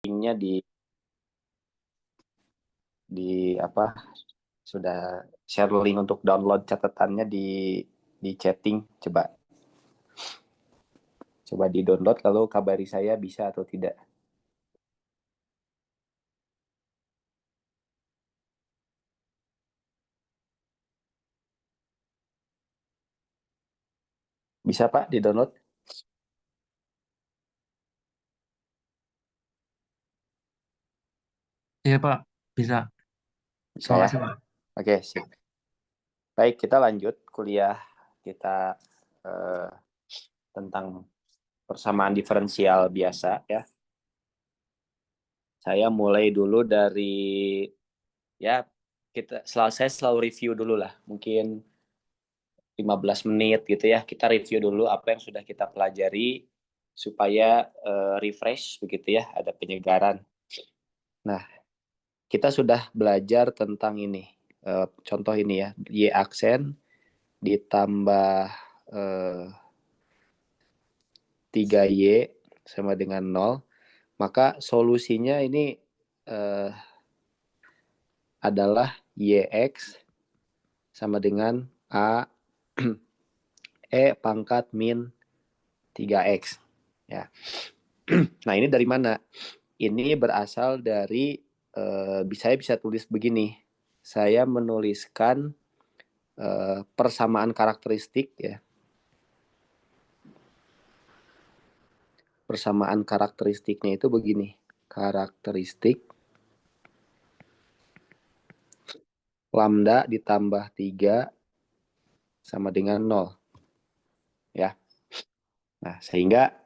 linknya di apa, sudah share link untuk download catatannya di chatting. Coba di download lalu kabari saya bisa atau tidak. Bisa Pak di download? Iya Pak, bisa. Bisa ya. Makasih Pak. Oke, sip. Baik, kita lanjut kuliah kita eh, tentang persamaan diferensial biasa ya. Saya mulai dulu dari ya, saya selalu review dulu lah. Mungkin 15 menit gitu ya. Kita review dulu apa yang sudah kita pelajari supaya refresh begitu ya, ada penyegaran. Nah, kita sudah belajar tentang ini. Contoh ini ya, Y aksen ditambah 3Y sama dengan 0. Maka solusinya ini eh, adalah YX sama dengan A E pangkat min 3X. Ya. Nah, ini dari mana? Ini berasal dari saya bisa tulis begini. Saya menuliskan persamaan karakteristik ya. Persamaan karakteristiknya itu begini. Karakteristik lambda ditambah 3 sama dengan 0 ya. Nah, sehingga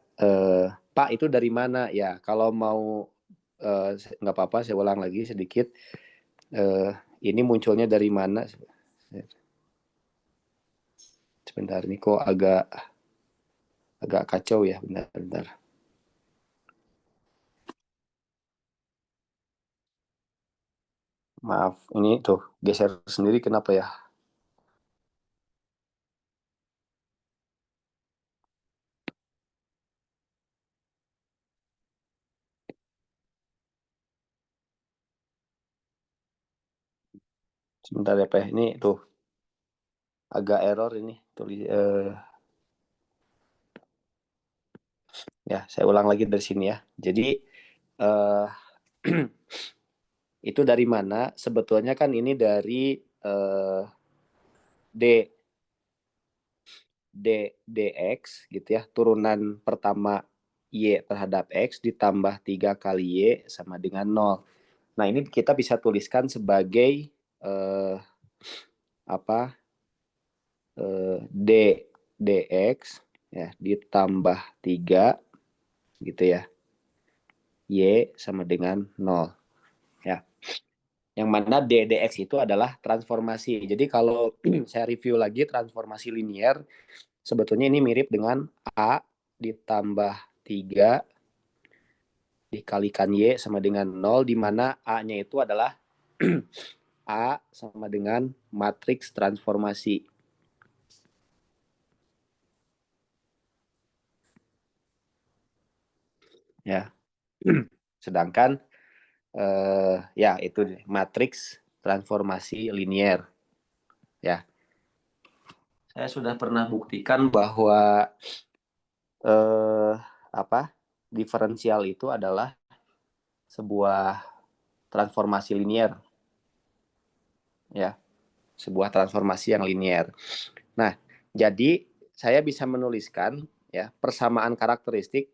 Pak itu dari mana ya? Kalau mau nggak apa-apa, saya ulang lagi sedikit. Eh, ini munculnya dari mana? Sebentar, ini kok agak kacau ya. Bentar. Maaf, ini tuh geser sendiri kenapa ya? Sebentar ya Pak. Ini tuh agak error ini. Ya, saya ulang lagi dari sini ya. Jadi eh, itu dari mana? Sebetulnya kan ini dari D dx gitu ya, turunan pertama y terhadap x ditambah 3 kali y sama dengan 0. Nah, ini kita bisa tuliskan sebagai apa? D dx ya ditambah 3 gitu ya. Y sama dengan 0 ya. Yang mana d dx itu adalah transformasi. Jadi kalau saya review lagi transformasi linier, sebetulnya ini mirip dengan A ditambah 3 dikalikan Y sama dengan 0, di mana A-nya itu adalah A sama dengan matriks transformasi. Ya. Sedangkan ya itu matriks transformasi linier. Ya. Saya sudah pernah buktikan bahwa eh, apa? Diferensial itu adalah sebuah transformasi linier. Ya, sebuah transformasi yang linier. Nah, jadi saya bisa menuliskan ya persamaan karakteristik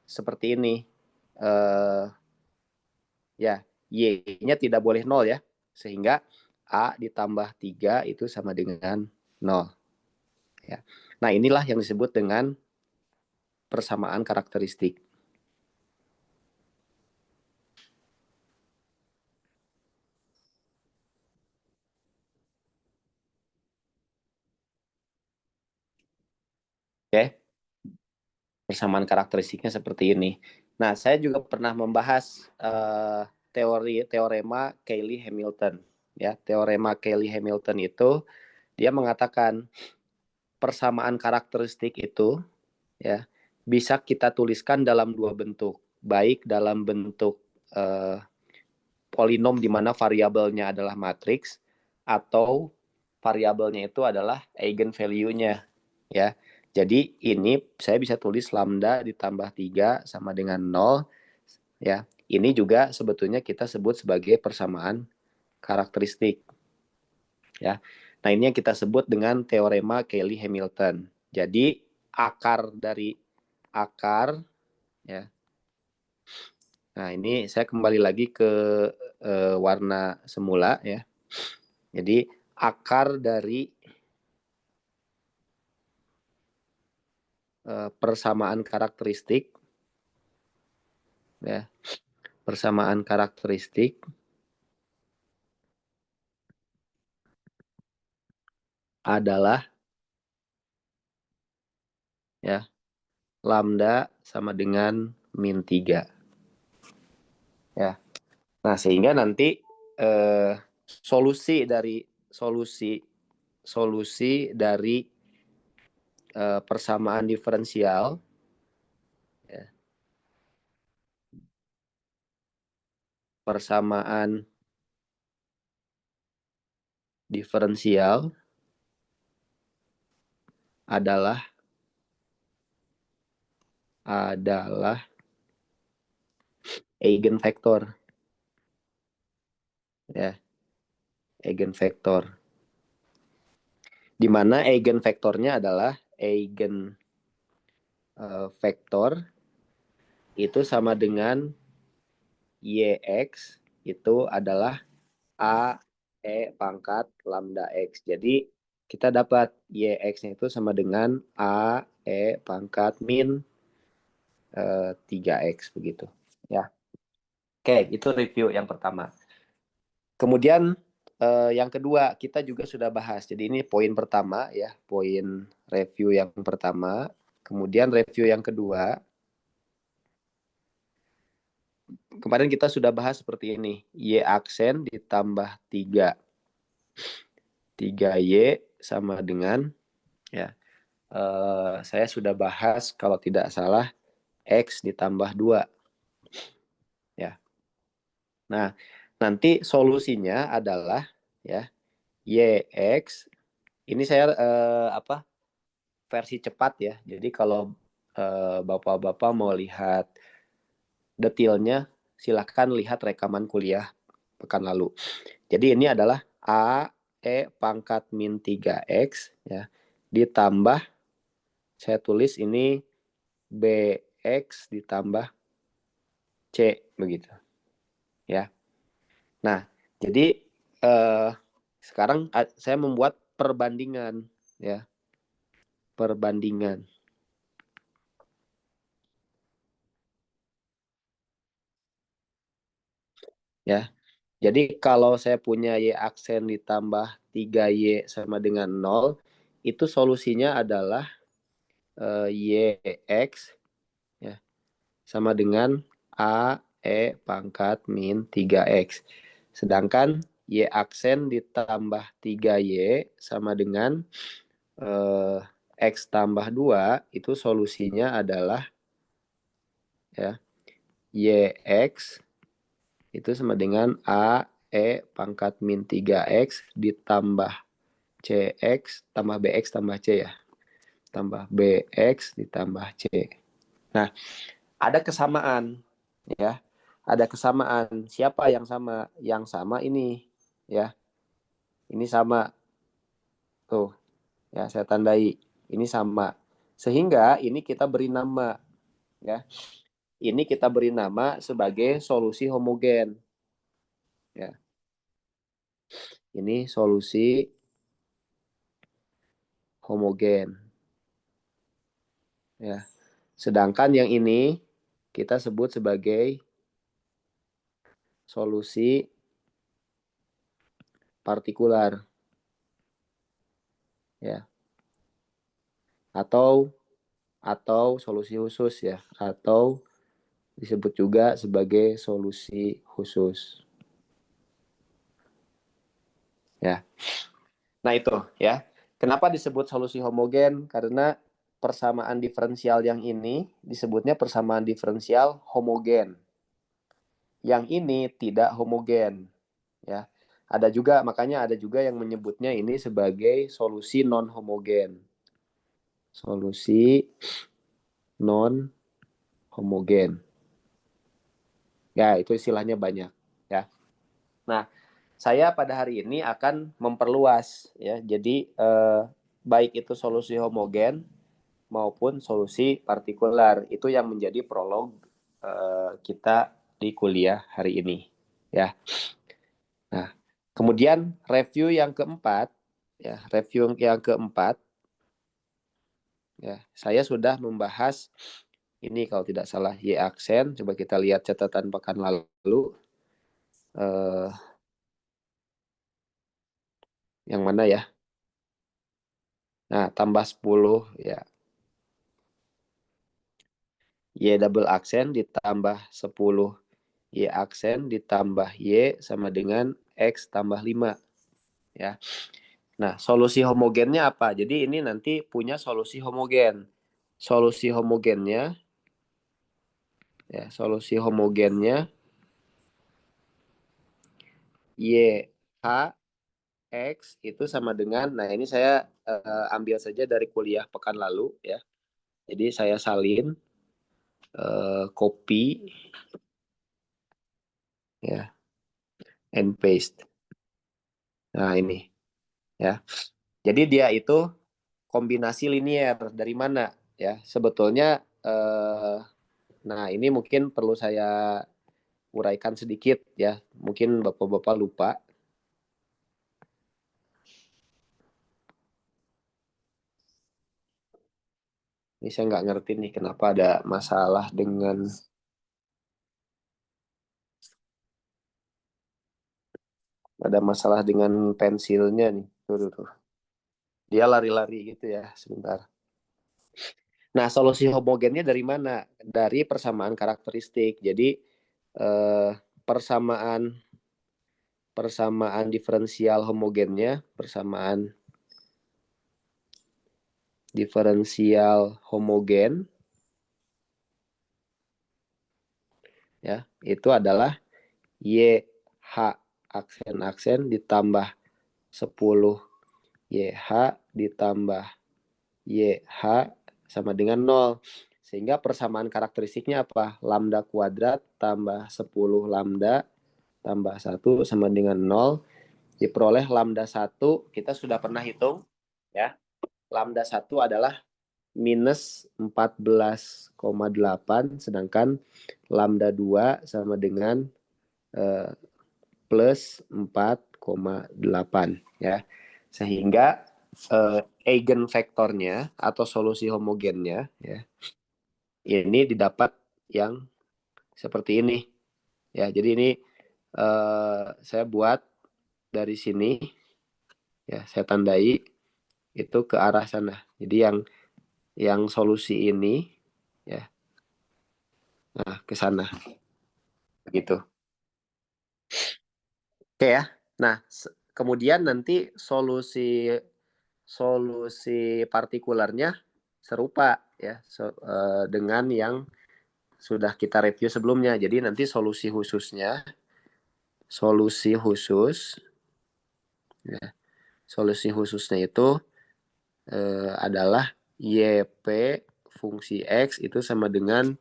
seperti ini. Eh, ya, y-nya tidak boleh 0 ya. Sehingga A ditambah 3 itu sama dengan 0 ya. Nah, inilah yang disebut dengan persamaan karakteristik. Oke, persamaan karakteristiknya seperti ini. Nah, saya juga pernah membahas teorema Cayley-Hamilton. Ya, teorema Cayley-Hamilton itu dia mengatakan persamaan karakteristik itu ya bisa kita tuliskan dalam dua bentuk. baik dalam bentuk polinom di mana variabelnya adalah matriks atau variabelnya itu adalah eigenvalue-nya, ya. Jadi ini saya bisa tulis lambda ditambah 3 sama dengan 0, ya. Ini juga sebetulnya kita sebut sebagai persamaan karakteristik, ya. Nah, ini yang kita sebut dengan teorema Cayley-Hamilton. Jadi akar ya. Nah, ini saya kembali lagi ke warna semula, ya. Jadi akar dari persamaan karakteristik, ya, persamaan karakteristik adalah, ya, lambda sama dengan min 3, ya. Nah, sehingga nanti solusi dari persamaan diferensial, ya, persamaan diferensial adalah eigenvektor, ya, eigenvektor. Di mana eigenvektornya adalah eigenvektor itu sama dengan YX itu adalah A E pangkat lambda X. Jadi kita dapat YX-nya itu sama dengan A E pangkat min 3X begitu. Ya. Oke, itu review yang pertama. Kemudian yang kedua kita juga sudah bahas. Jadi ini poin pertama, ya, poin review yang pertama. Kemudian review yang kedua, kemarin kita sudah bahas seperti ini. Y aksen ditambah 3Y sama dengan, ya, saya sudah bahas kalau tidak salah X ditambah 2. Ya. Nah, nanti solusinya adalah, ya, YX. Ini saya versi cepat, ya. Jadi kalau Bapak-bapak mau lihat detailnya, silahkan lihat rekaman kuliah pekan lalu. Jadi ini adalah A E pangkat min 3X, ya, ditambah, saya tulis ini BX ditambah C begitu, ya. Nah, jadi sekarang saya membuat perbandingan, ya. Perbandingan. Ya. Jadi kalau saya punya Y aksen ditambah 3Y sama dengan 0, itu solusinya adalah YX, ya, sama dengan A E pangkat min 3X. Sedangkan Y aksen ditambah 3Y sama dengan X tambah 2, itu solusinya adalah, ya, YX itu sama dengan A E pangkat min 3X ditambah CX tambah BX tambah C, ya. Tambah BX ditambah C. Nah, ada kesamaan, ya. Ada kesamaan. Siapa yang sama? Yang sama ini, ya. Ini sama. Tuh, ya, saya tandai. Ini sama. Sehingga ini kita beri nama, ya. Ini kita beri nama sebagai solusi homogen, ya. Ini solusi homogen, ya. Sedangkan yang ini kita sebut sebagai solusi partikular, ya. Atau solusi khusus, ya, atau disebut juga sebagai solusi khusus, ya. Nah, itu, ya. Kenapa disebut solusi homogen? Karena persamaan diferensial yang ini disebutnya persamaan diferensial homogen. Yang ini tidak homogen, ya. Makanya ada juga yang menyebutnya ini sebagai solusi non homogen. Solusi non homogen. Ya, itu istilahnya banyak, ya. Nah, saya pada hari ini akan memperluas, ya. Jadi baik itu solusi homogen maupun solusi partikular, itu yang menjadi prolog kita di kuliah hari ini, ya. Nah, kemudian review yang keempat, ya, saya sudah membahas ini kalau tidak salah Y aksen. Coba kita lihat catatan pekan lalu. Yang mana ya? Nah, tambah 10 ya. Y double aksen ditambah 10 Y aksen ditambah Y sama dengan X tambah 5, ya. Nah, solusi homogennya apa? Jadi ini nanti punya solusi homogen. Solusi homogennya, ya, solusi homogennya Y H X itu sama dengan, nah ini saya ambil saja dari kuliah pekan lalu, ya. Jadi saya salin, copy, ya, and paste. Nah ini, ya. Jadi dia itu kombinasi linier dari mana, ya? Sebetulnya, nah ini mungkin perlu saya uraikan sedikit, ya. Mungkin bapak-bapak lupa. Ini saya nggak ngerti nih kenapa ada masalah dengan pensilnya nih. Tuh. Dia lari-lari gitu ya, sebentar. Nah, solusi homogennya dari mana? Dari persamaan karakteristik. Jadi eh, persamaan persamaan diferensial homogennya, persamaan diferensial homogen, ya, itu adalah YH aksen-aksen ditambah 10 YH ditambah YH sama dengan 0. Sehingga persamaan karakteristiknya apa? Lambda kuadrat tambah 10 lambda tambah 1 sama dengan 0. Diperoleh lambda 1, kita sudah pernah hitung, ya. Lambda 1 adalah minus 14,8, sedangkan lambda 2 sama dengan plus 4,8, ya. Sehingga eigenvektornya atau solusi homogennya, ya, ini didapat yang seperti ini, ya. Jadi ini saya buat dari sini, ya, saya tandai itu ke arah sana. Jadi yang solusi ini, ya, nah ke sana, begitu. Oke, ya. Nah, kemudian nanti solusi solusi partikularnya serupa, ya, dengan yang sudah kita review sebelumnya. Jadi nanti solusi khusus, ya, solusi khususnya itu adalah YP fungsi X itu sama dengan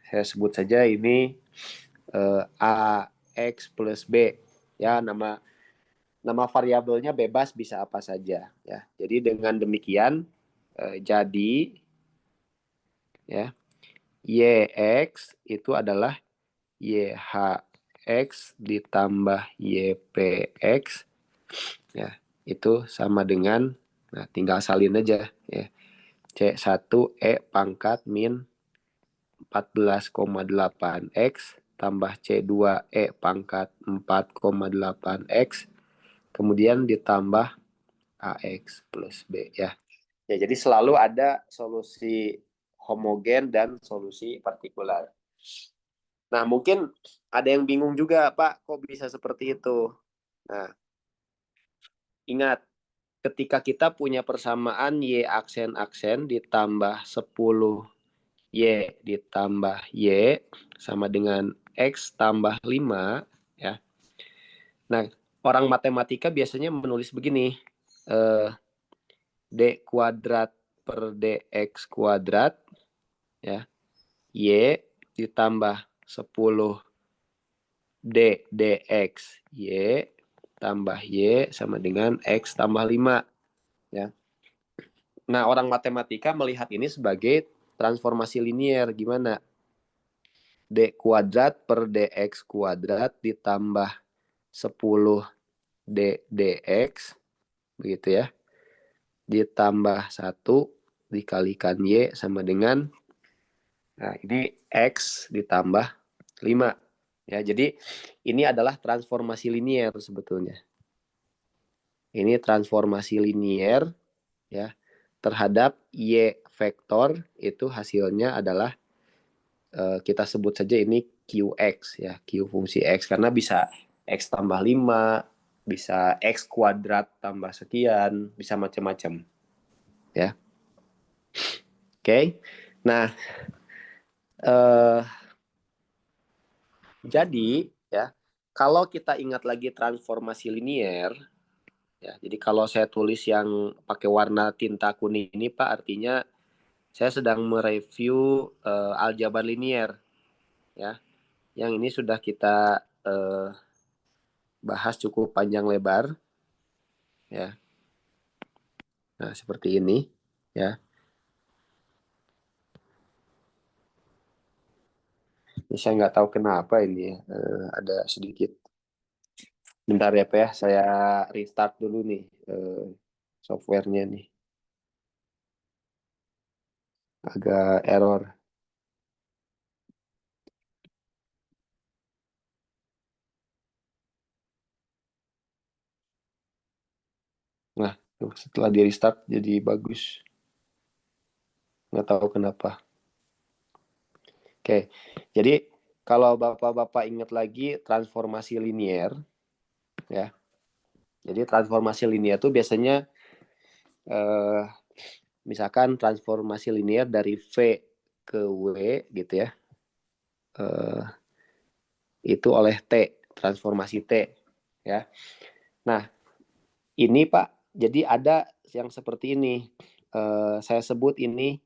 saya sebut saja ini AX plus B, ya. Nama variabelnya bebas, bisa apa saja, ya. Jadi dengan demikian jadi, ya, YX itu adalah YHX ditambah YPX, ya, itu sama dengan, nah tinggal salin aja, ya, C1E pangkat min 14,8X tambah C2E pangkat 4,8X kemudian ditambah AX plus B, ya. Ya, jadi selalu ada solusi homogen dan solusi partikular. Nah, mungkin ada yang bingung juga, Pak, kok bisa seperti itu? Nah, ingat, ketika kita punya persamaan Y aksen-aksen ditambah 10 Y ditambah Y sama dengan X tambah 5, ya. Nah, orang matematika biasanya menulis begini, D kuadrat per DX kuadrat, ya, Y ditambah 10 D DX Y tambah Y sama dengan X tambah 5, ya. Nah, orang matematika melihat ini sebagai transformasi linier. Gimana? D kuadrat per DX kuadrat ditambah 10 D DX, begitu ya. Ditambah 1 dikalikan Y sama dengan, nah ini X ditambah 5. Ya, jadi ini adalah transformasi linier sebetulnya. Ini transformasi linier, ya, terhadap Y vektor itu hasilnya adalah kita sebut saja ini QX, ya, Q fungsi X, karena bisa X tambah 5, bisa X kuadrat tambah sekian, bisa macam-macam, ya. Oke. Nah, jadi ya, kalau kita ingat lagi transformasi linier, ya, jadi kalau saya tulis yang pakai warna tinta kuning ini, Pak, artinya saya sedang mereview aljabar linier, ya. Yang ini sudah kita bahas cukup panjang lebar, ya. Nah, seperti ini, ya. Ini saya nggak tahu kenapa ini ya, ada sedikit. Bentar ya, Pak, ya. Saya restart dulu nih softwarenya nih. Agak error. Nah, setelah di restart jadi bagus. Nggak tahu kenapa. Oke, jadi kalau Bapak-Bapak ingat lagi transformasi linier, ya. Jadi transformasi linier itu biasanya misalkan transformasi linier dari V ke W gitu ya. Itu oleh T, transformasi T, ya. Nah, ini Pak, jadi ada yang seperti ini. Saya sebut ini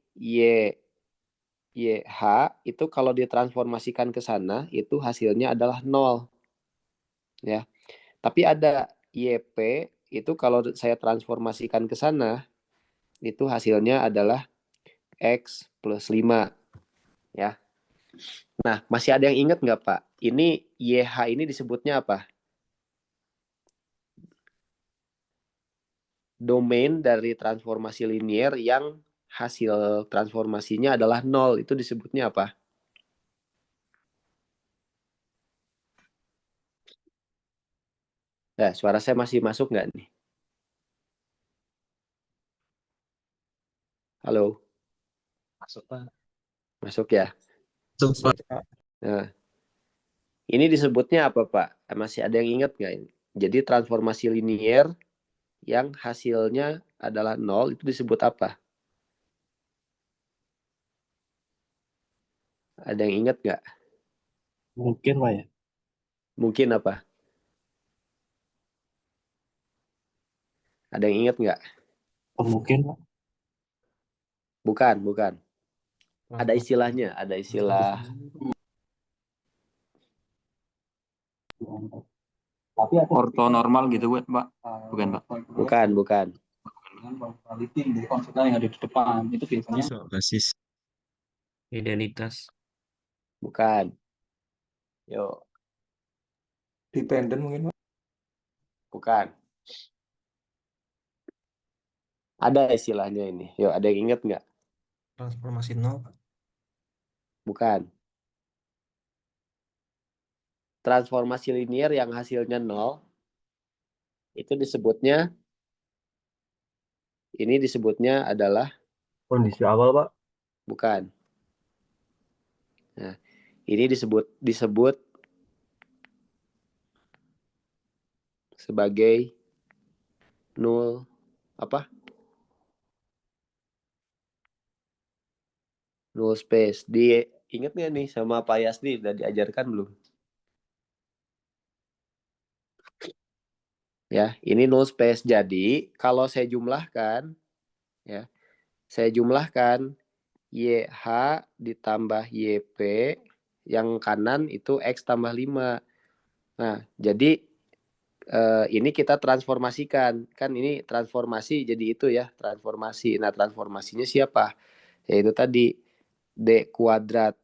YH itu kalau ditransformasikan ke sana itu hasilnya adalah 0, ya. Tapi ada YP itu kalau saya transformasikan ke sana itu hasilnya adalah X plus 5, ya. Nah, masih ada yang ingat nggak, Pak? Ini YH ini disebutnya apa? Domain dari transformasi linier yang hasil transformasinya adalah 0 itu disebutnya apa? Nah, suara saya masih masuk nggak nih? Halo, Masuk, Pak. masuk ya? Masuk, Pak. Nah, ini disebutnya apa, Pak? Masih ada yang ingat nggak ini? Jadi transformasi linier yang hasilnya adalah 0 itu disebut apa? Ada yang ingat nggak? Mungkin, Pak, ya. Mungkin apa? Ada yang ingat nggak? Mungkin, Pak. Bukan, bukan. Ada istilahnya, ada istilah. Tapi orto normal gitu, Pak. Bukan, Pak. Bukan, bukan. Jadi konsepnya yang ada di depan itu biasanya basis identitas. Bukan. Yuk, Dependent mungkin, Pak. bukan. Ada istilahnya ini. Yuk, ada yang ingat nggak? Transformasi nol, Pak. Bukan. Transformasi linier yang hasilnya 0 itu disebutnya adalah Kondisi awal, Pak. bukan. Nah, ini disebut sebagai null apa? Null space. Ingat nggak nih sama Pak Yasdi udah diajarkan belum? Ya, ini null space. Jadi kalau saya jumlahkan, ya, saya jumlahkan YH ditambah YP, yang kanan itu X tambah 5. Nah, jadi ini kita transformasikan. Kan ini transformasi jadi itu ya, transformasi. Nah, transformasinya siapa? Yaitu tadi D kuadrat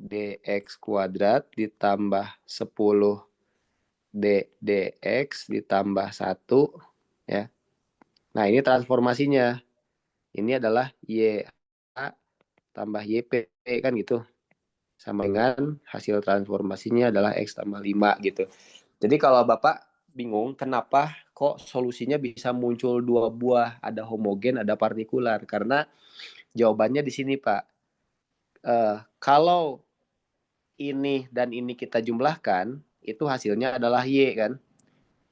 DX kuadrat ditambah 10 DX ditambah 1 ya. Nah, ini transformasinya. Ini adalah YA tambah YP kan gitu. Sama dengan hasil transformasinya adalah X tambah 5 gitu. Jadi kalau Bapak bingung kenapa kok solusinya bisa muncul dua buah, ada homogen, ada partikular. Karena jawabannya di sini Pak. Kalau ini dan ini kita jumlahkan, itu hasilnya adalah Y kan.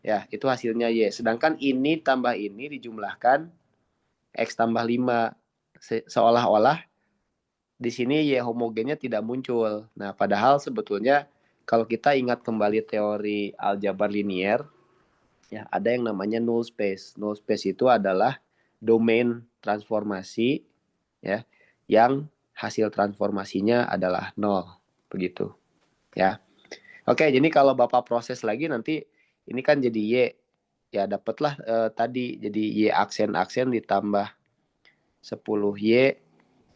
Ya, itu hasilnya Y. Sedangkan ini tambah ini dijumlahkan X tambah 5. Seolah-olah di sini Y homogennya tidak muncul. Nah, padahal sebetulnya kalau kita ingat kembali teori aljabar linier, ya ada yang namanya null space. Null space itu adalah domain transformasi ya yang hasil transformasinya adalah 0 begitu ya. Oke, jadi kalau Bapak proses lagi nanti ini kan jadi Y ya dapatlah tadi jadi Y aksen ditambah 10Y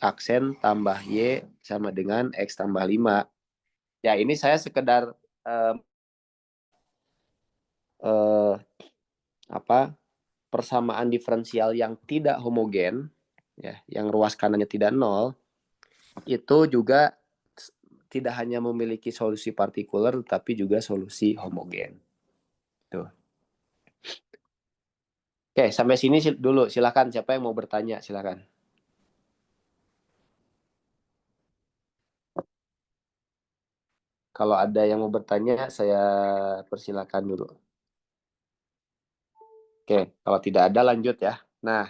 aksen tambah Y sama dengan X tambah 5. Ya ini saya sekedar eh, eh, apa persamaan diferensial yang tidak homogen ya, yang ruas kanannya tidak 0 itu juga tidak hanya memiliki solusi partikular tapi juga solusi homogen. Tuh. Oke, sampai sini dulu. Silakan siapa yang mau bertanya, silakan. Kalau ada yang mau bertanya, saya persilakan dulu. Oke, kalau tidak ada lanjut ya. Nah,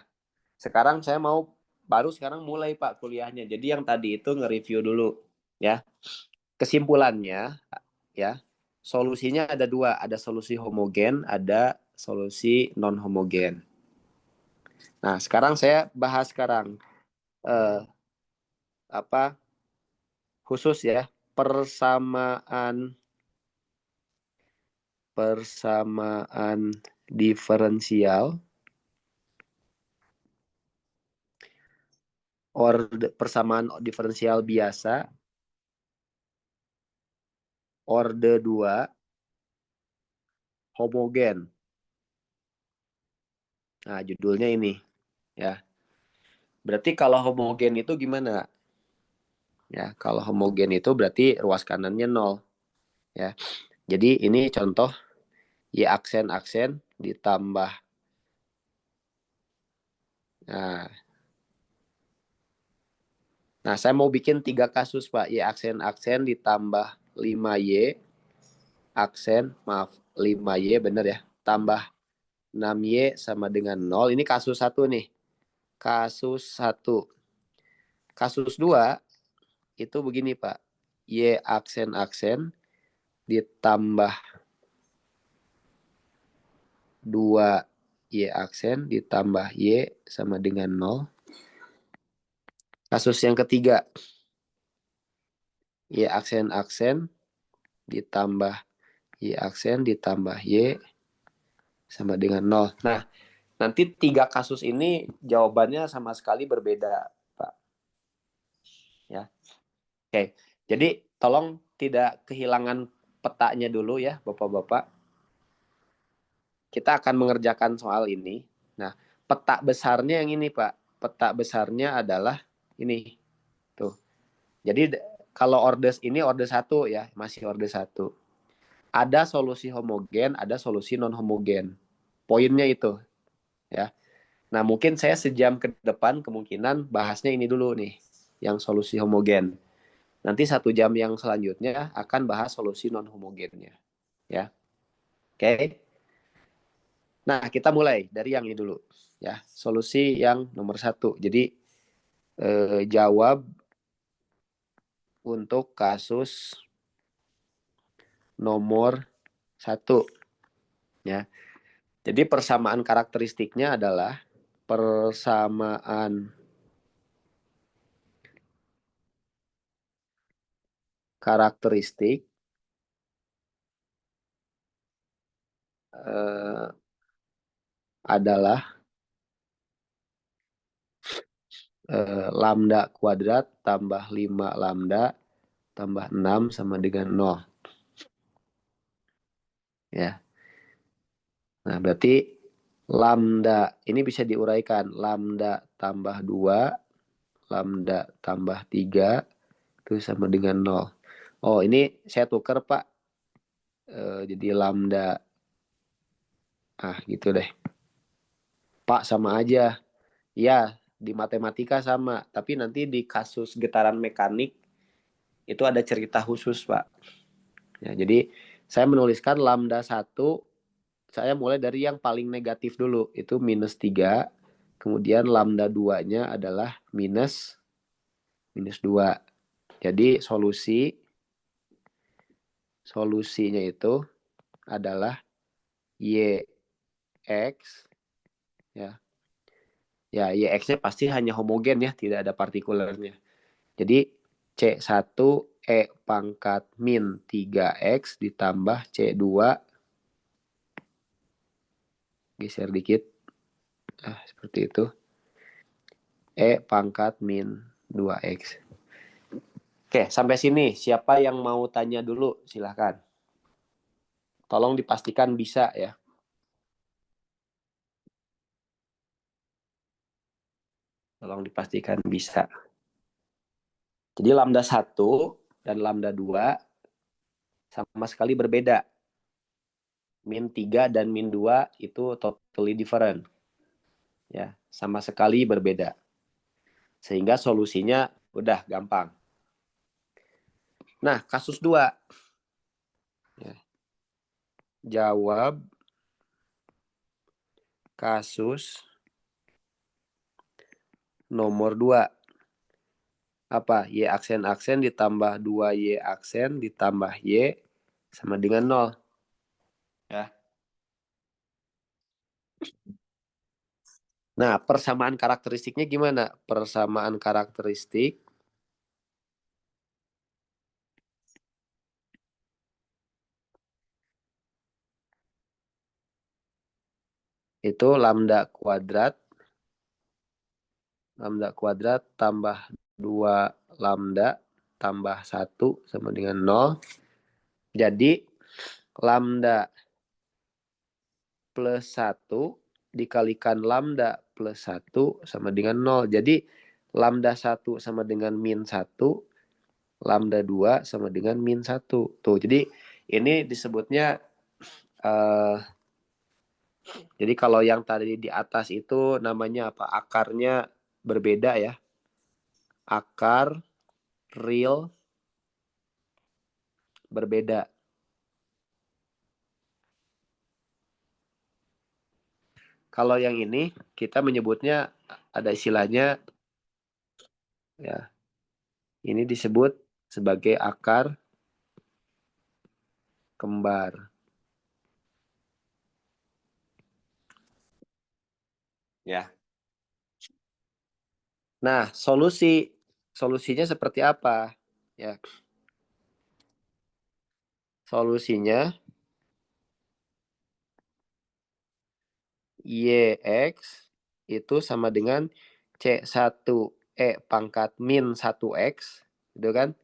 sekarang saya mau sekarang mulai Pak kuliahnya. Jadi yang tadi itu nge-review dulu ya. Kesimpulannya ya, solusinya ada dua, ada solusi homogen, ada solusi non homogen. Nah, sekarang saya bahas eh, apa khusus ya persamaan diferensial persamaan diferensial biasa orde 2 homogen. Nah, judulnya ini ya. Berarti kalau homogen itu gimana? Ya, kalau homogen itu berarti ruas kanannya 0 ya. Jadi ini contoh Y aksen ditambah nah, saya mau bikin 3 kasus Pak. Y aksen ditambah 5Y aksen, maaf 5Y bener ya. Tambah 6Y sama dengan 0. Ini kasus 1 nih. Kasus 1. Kasus 2 itu begini Pak. Y aksen ditambah 2Y aksen ditambah Y sama dengan 0. Kasus yang ketiga. Y aksen ditambah Y aksen ditambah Y sama dengan 0. Nah, nanti 3 kasus ini jawabannya sama sekali berbeda, Pak. Ya. Oke. Jadi tolong tidak kehilangan petanya dulu ya, Bapak-bapak. Kita akan mengerjakan soal ini. Nah, peta besarnya yang ini, Pak. Peta besarnya adalah ini. Tuh. Jadi kalau order ini order 1 ya, masih order 1. Ada solusi homogen, ada solusi non homogen. Poinnya itu ya. Nah, mungkin saya sejam ke depan kemungkinan bahasnya ini dulu nih, yang solusi homogen. Nanti 1 jam yang selanjutnya akan bahas solusi non homogennya. Ya. Oke. Nah, kita mulai dari yang ini dulu. Ya, solusi yang nomor 1. Jadi, jawab untuk kasus nomor 1. Ya. Jadi, persamaan karakteristiknya adalah persamaan karakteristik adalah lambda kuadrat tambah 5 lambda tambah 6 sama dengan 0. Ya. Nah, berarti lambda ini bisa diuraikan. Lambda tambah 2, lambda tambah 3, itu sama dengan 0. Oh, ini saya tukar, Pak. Jadi lambda. Gitu deh. Pak, sama aja. Ya, di matematika sama. Tapi nanti di kasus getaran mekanik, itu ada cerita khusus, Pak. Ya, jadi saya menuliskan lambda 1, saya mulai dari yang paling negatif dulu. Itu minus 3. Kemudian lambda 2-nya adalah minus 2. Jadi solusinya itu adalah YX, ya. Ya, YX-nya pasti hanya homogen ya, tidak ada partikulernya. Jadi C1 E pangkat min 3X ditambah C2, geser dikit, seperti itu, E pangkat min 2X. Oke, sampai sini siapa yang mau tanya dulu? Silahkan. Tolong dipastikan bisa ya. Tolong dipastikan bisa. Jadi lambda 1 dan lambda 2 sama sekali berbeda. Min 3 dan min 2 itu totally different. Ya, sama sekali berbeda. Sehingga solusinya udah gampang. Nah, kasus 2. Ya. Jawab kasus nomor 2. Apa? Y aksen ditambah 2Y aksen ditambah Y sama dengan 0. Ya. Nah, persamaan karakteristiknya gimana? Persamaan karakteristik itu lambda kuadrat tambah 2 lambda tambah 1 sama dengan 0. Jadi lambda plus 1 dikalikan lambda plus 1 sama dengan 0. Jadi lambda 1 sama dengan min 1, lambda 2 sama dengan min 1. Tuh, jadi ini disebutnya jadi kalau yang tadi di atas itu namanya apa? Akarnya berbeda ya. Akar real berbeda. Kalau yang ini kita menyebutnya ada istilahnya ya. Ini disebut sebagai akar kembar. Ya. Nah, solusinya seperti apa? Ya. Solusinya YX itu sama dengan C1 E pangkat min 1X, gitu kan?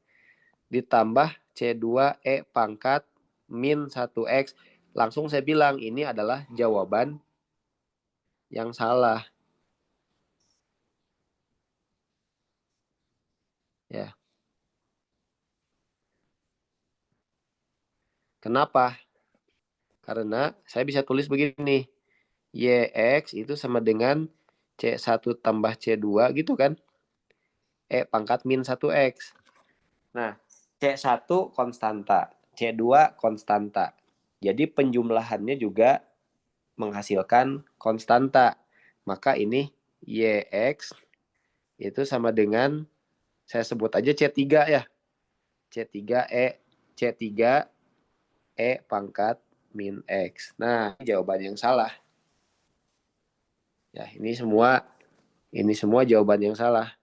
Ditambah C2 E pangkat min 1X. Langsung saya bilang ini adalah jawaban yang salah. Ya. Kenapa? Karena saya bisa tulis begini. YX itu sama dengan C1 tambah C2 gitu kan. E pangkat min 1X. Nah, C1 konstanta, C2 konstanta. Jadi penjumlahannya juga menghasilkan konstanta. Maka ini YX itu sama dengan, saya sebut aja C3 ya. C3E pangkat min X. Nah, jawaban yang salah. Ya, ini semua jawaban yang salah.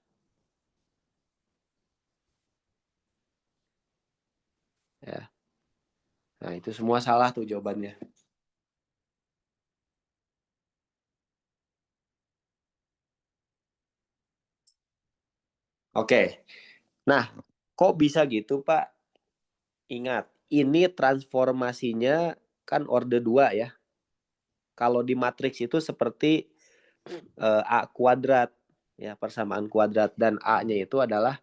Ya. Nah, itu semua salah tuh jawabannya. Oke. Nah, kok bisa gitu, Pak? Ingat, ini transformasinya kan orde 2 ya. Kalau di matriks itu seperti A kuadrat, ya, persamaan kuadrat. Dan A-nya itu adalah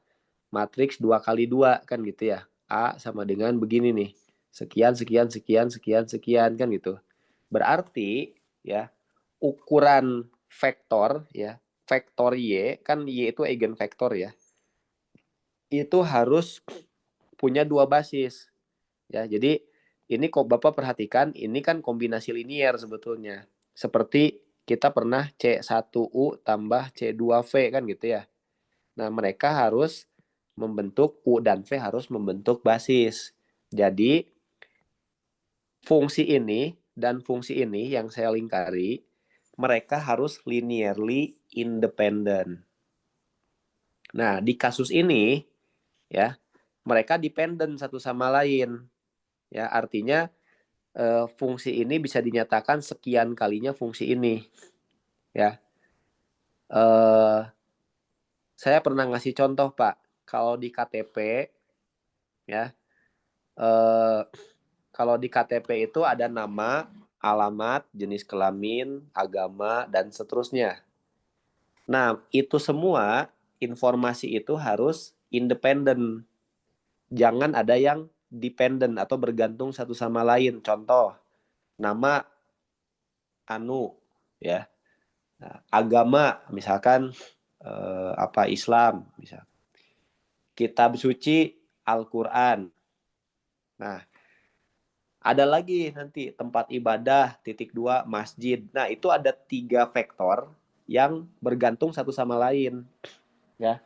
matriks 2 kali 2 kan gitu ya. A sama dengan begini nih. Sekian, sekian, sekian, sekian, sekian kan gitu. Berarti ya ukuran vektor ya, vektor Y kan Y itu eigenvektor ya. Itu harus punya 2 basis. Ya, jadi ini kok Bapak perhatikan, ini kan kombinasi linier sebetulnya. Seperti kita pernah C1U tambah C2V kan gitu ya. Nah, mereka harus membentuk U dan V harus membentuk basis. Jadi, fungsi ini dan fungsi ini yang saya lingkari, mereka harus linearly independent. Nah, di kasus ini, ya, mereka dependent satu sama lain. Ya, artinya fungsi ini bisa dinyatakan sekian kalinya fungsi ini. Ya, saya pernah ngasih contoh, Pak. Kalau di KTP, ya, kalau di KTP itu ada nama, alamat, jenis kelamin, agama, dan seterusnya. Nah, itu semua informasi itu harus independen. Jangan ada yang dependen atau bergantung satu sama lain. Contoh, nama Anu, ya. Nah, agama, misalkan apa Islam, misal. Kitab suci Al-Quran. Nah, ada lagi nanti tempat ibadah, (2) masjid. Nah, itu ada 3 vektor yang bergantung satu sama lain. Ya,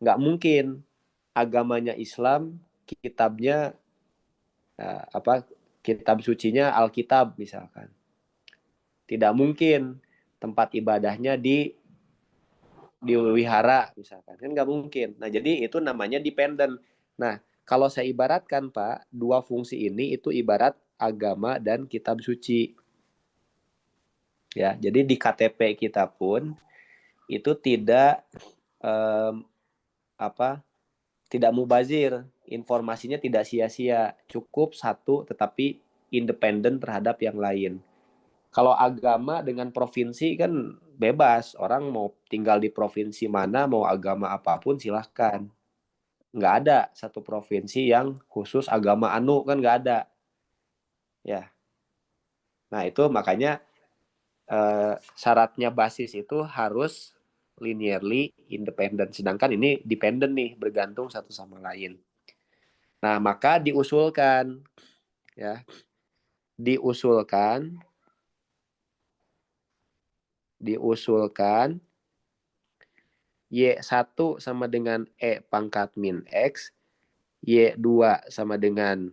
nggak mungkin agamanya Islam, kitabnya kitab sucinya Alkitab misalkan. Tidak mungkin tempat ibadahnya di wihara misalkan, kan nggak mungkin. Nah, jadi itu namanya dependent. Nah, kalau saya ibaratkan, Pak, 2 fungsi ini itu ibarat agama dan kitab suci. Ya, jadi di KTP kita pun itu tidak tidak mubazir, informasinya tidak sia-sia, cukup satu tetapi independen terhadap yang lain. Kalau agama dengan provinsi kan bebas, orang mau tinggal di provinsi mana, mau agama apapun silahkan. Nggak ada satu provinsi yang khusus agama anu, kan nggak ada. Ya, nah itu makanya syaratnya basis itu harus linearly independent. Sedangkan ini dependent nih, bergantung satu sama lain. Nah, maka diusulkan ya. Diusulkan Y1 sama dengan E pangkat min X, Y2 sama dengan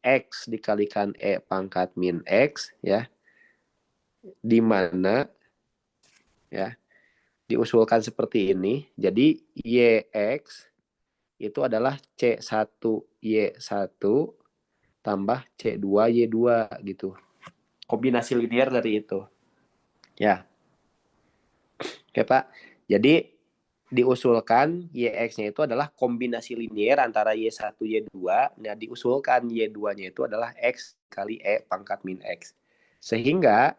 X dikalikan E pangkat min X ya. Di mana ya diusulkan seperti ini. Jadi YX itu adalah C1Y1 tambah C2Y2 gitu. Kombinasi linear dari itu. Ya. Oke, Pak. Jadi diusulkan YX-nya itu adalah kombinasi linear antara Y1 Y2. Nah, diusulkan Y2-nya itu adalah X kali E pangkat min X. Sehingga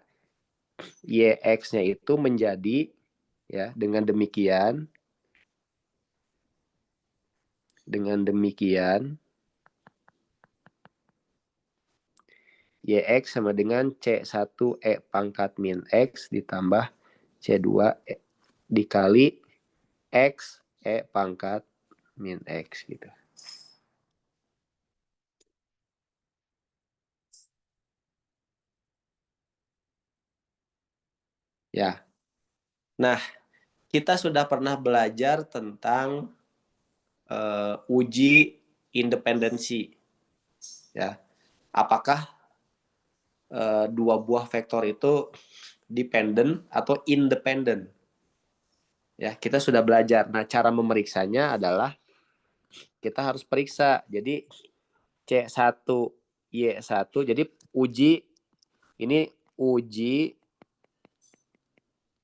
YX-nya itu menjadi ya dengan demikian YX sama dengan C1E pangkat min X ditambah C2E dikali X E pangkat min X gitu. Ya. Nah, kita sudah pernah belajar tentang uji independensi. Ya. Apakah dua buah vektor itu dependent atau independent? Ya, kita sudah belajar. Nah, cara memeriksanya adalah kita harus periksa. Jadi C1 Y1, jadi uji ini uji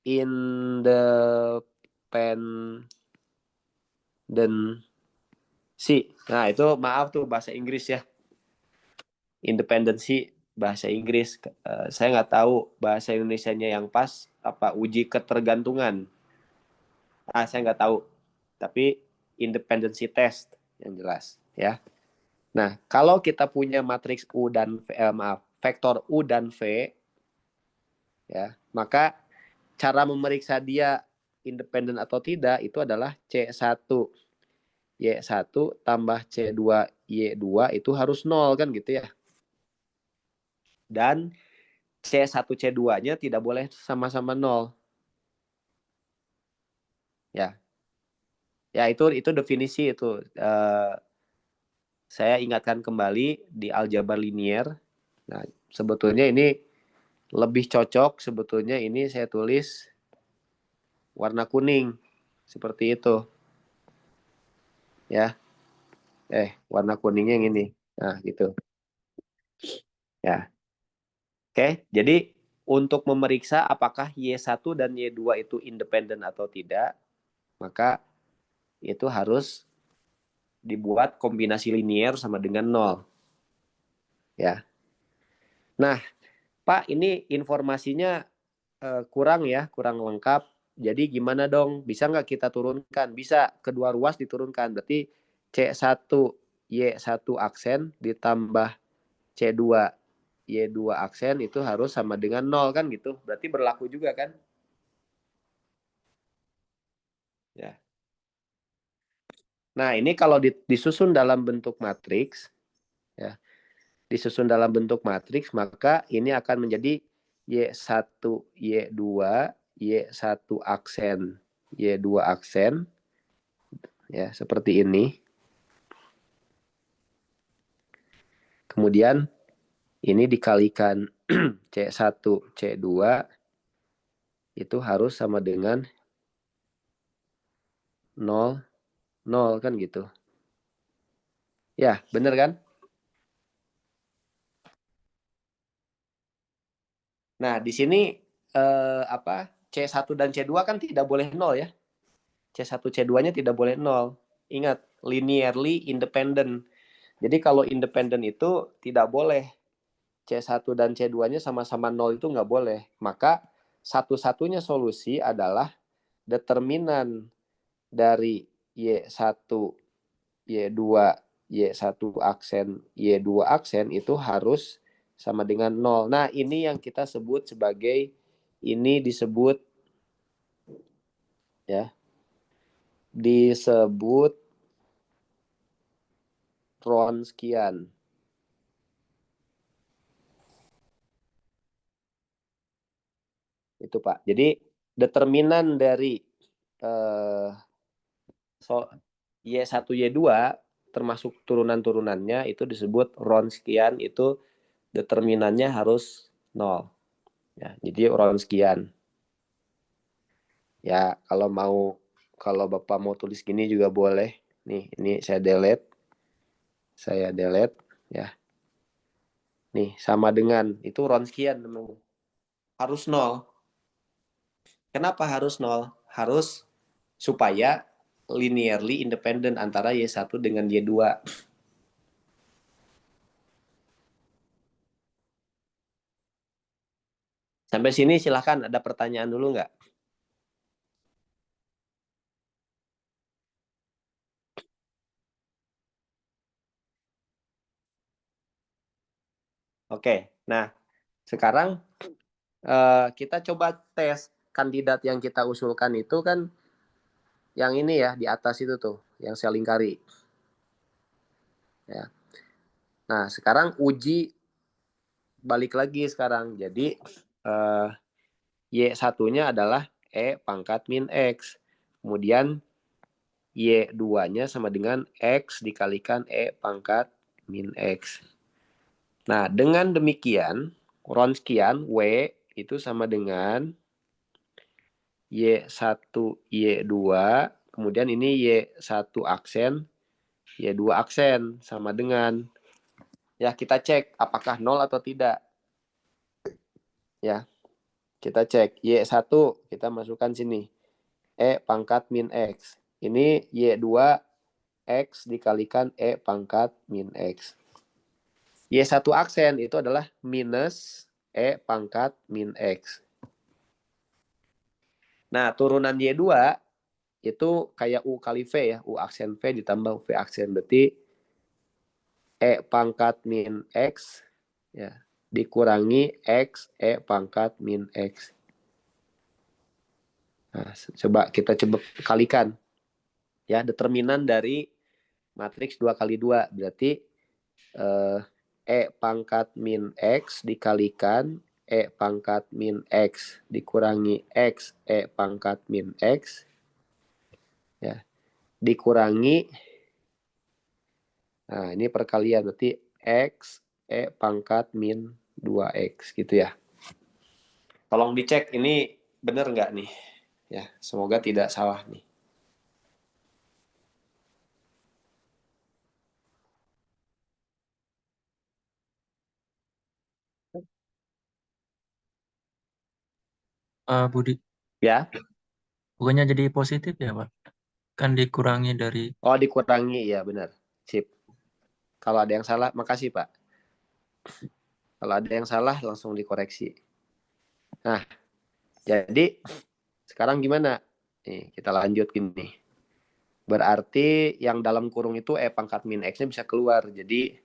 independensi. Nah, itu maaf tuh bahasa Inggris ya. Independensi bahasa Inggris. Saya nggak tahu bahasa Indonesianya yang pas apa uji ketergantungan. Saya nggak tahu. Tapi independency test yang jelas ya. Nah, kalau kita punya matriks U dan vektor U dan V ya, maka cara memeriksa dia independen atau tidak itu adalah C1 Y1 tambah C2 Y2 itu harus 0 kan gitu ya. Dan C1 C2-nya tidak boleh sama-sama 0. Ya. Ya itu definisi itu. Saya ingatkan kembali di aljabar linier. Nah, sebetulnya ini lebih cocok sebetulnya ini saya tulis warna kuning seperti itu. Ya. Warna kuningnya yang ini. Nah, gitu. Ya. Oke, jadi untuk memeriksa apakah Y1 dan Y2 itu independen atau tidak, maka itu harus dibuat kombinasi linier sama dengan 0. Ya. Nah, Pak, ini informasinya kurang ya, kurang lengkap. Jadi gimana dong? Bisa nggak kita turunkan? Bisa, kedua ruas diturunkan. Berarti C1 Y1 aksen ditambah C2 Y2 aksen itu harus sama dengan 0 kan gitu. Berarti berlaku juga kan? Ya. Nah, ini kalau disusun dalam bentuk matriks ya. Disusun dalam bentuk matriks, maka ini akan menjadi Y1 Y2 Y1 aksen Y2 aksen ya, seperti ini. Kemudian ini dikalikan C1 C2 itu harus sama dengan 0 0 kan gitu. Ya, bener kan? Nah, di sini C1 dan C2 kan tidak boleh 0 ya. C1 C2-nya tidak boleh 0. Ingat, linearly independent. Jadi kalau independent itu tidak boleh. C1 dan C2-nya sama-sama 0 itu nggak boleh. Maka satu-satunya solusi adalah determinan dari Y1, Y2, Y1 aksen, Y2 aksen itu harus sama dengan 0. Nah, ini yang kita sebut sebagai, ini disebut ya, disebut Wronskian. Itu Pak. Jadi determinan dari Y1 Y2 termasuk turunan-turunannya itu disebut Wronskian, itu determinannya harus 0. Ya, jadi Wronskian. Ya, kalau Bapak mau tulis gini juga boleh. Nih, ini saya delete. Ya. Nih, sama dengan itu Wronskian namanya. Harus 0. Kenapa harus 0? Harus supaya linearly independent antara Y1 dengan Y2. Sampai sini silahkan, ada pertanyaan dulu nggak? Oke, nah sekarang kita coba tes kandidat yang kita usulkan itu kan yang ini ya, di atas itu tuh, yang saya lingkari. Ya. Nah, sekarang uji balik lagi sekarang. Jadi Y1-nya adalah E pangkat min X. Kemudian Y2-nya sama dengan X dikalikan E pangkat min X. Nah, dengan demikian, Wronskian W itu sama dengan Y1, Y2, kemudian ini Y1 aksen, Y2 aksen, sama dengan, ya kita cek apakah 0 atau tidak. Ya, kita cek. Y1, kita masukkan sini. E pangkat min X. Ini Y2 X dikalikan E pangkat min X. Y1 aksen itu adalah minus E pangkat min X. Nah, turunan Y2 itu kayak U kali V ya. U aksen V ditambah V aksen. Berarti E pangkat min X ya, dikurangi X E pangkat min X. Nah, coba kalikan. Ya, determinan dari matriks 2 kali 2. Berarti E pangkat min X dikalikan E pangkat min X dikurangi X E pangkat min X. Ya, dikurangi, nah ini perkalian, berarti X E pangkat min 2X gitu ya. Tolong dicek ini benar nggak nih? Ya, semoga tidak salah nih. Budi, Ya. bukannya jadi positif ya, Pak? Kan dikurangi dari... Oh, dikurangi, ya benar. Sip. Kalau ada yang salah, makasih Pak. Kalau ada yang salah, langsung dikoreksi. Nah, jadi sekarang gimana? Nih, kita lanjut gini. Berarti yang dalam kurung itu E pangkat min X-nya bisa keluar. Jadi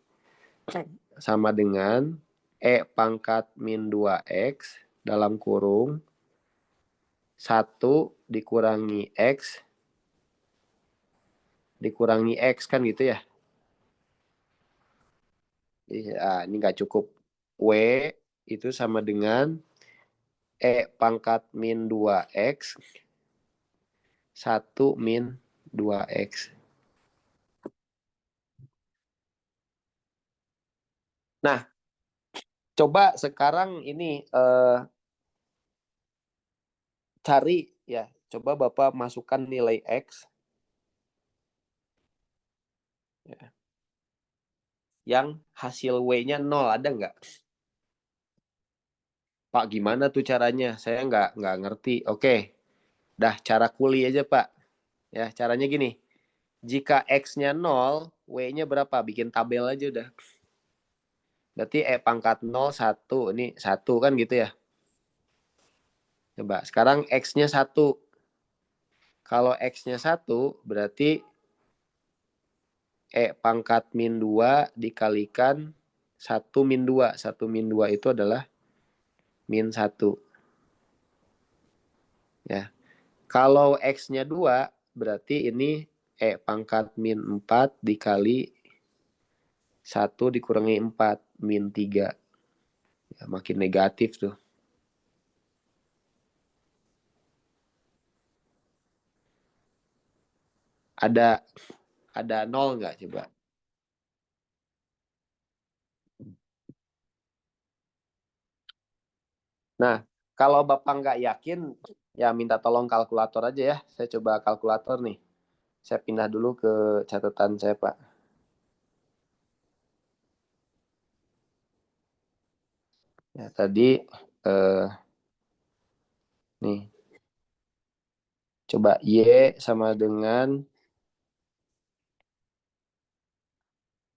sama dengan E pangkat min 2X dalam kurung 1 dikurangi X dikurangi X kan gitu ya. Ini nggak cukup. W itu sama dengan E pangkat min 2X 1 min 2X. Nah, coba sekarang ini cari ya. Coba Bapak masukkan nilai X ya, yang hasil W-nya 0, ada nggak? Pak, gimana tuh caranya? Saya nggak ngerti. Oke, dah cara kuli aja Pak. Ya, caranya gini. Jika X-nya 0, W-nya berapa? Bikin tabel aja udah. Berarti E pangkat 0, 1. Ini 1 kan gitu ya. Coba, sekarang X-nya 1. Kalau X-nya 1, berarti E pangkat min 2 dikalikan 1 min 2. 1 min 2 itu adalah min 1. Ya. Kalau X-nya 2, berarti ini E pangkat min 4 dikali 1 dikurangi 4, min 3. Ya, makin negatif tuh. Ada 0 nggak coba? Nah, kalau Bapak nggak yakin, ya minta tolong kalkulator aja ya. Saya coba kalkulator nih. Saya pindah dulu ke catatan saya, Pak. Ya, tadi nih. Coba Y sama dengan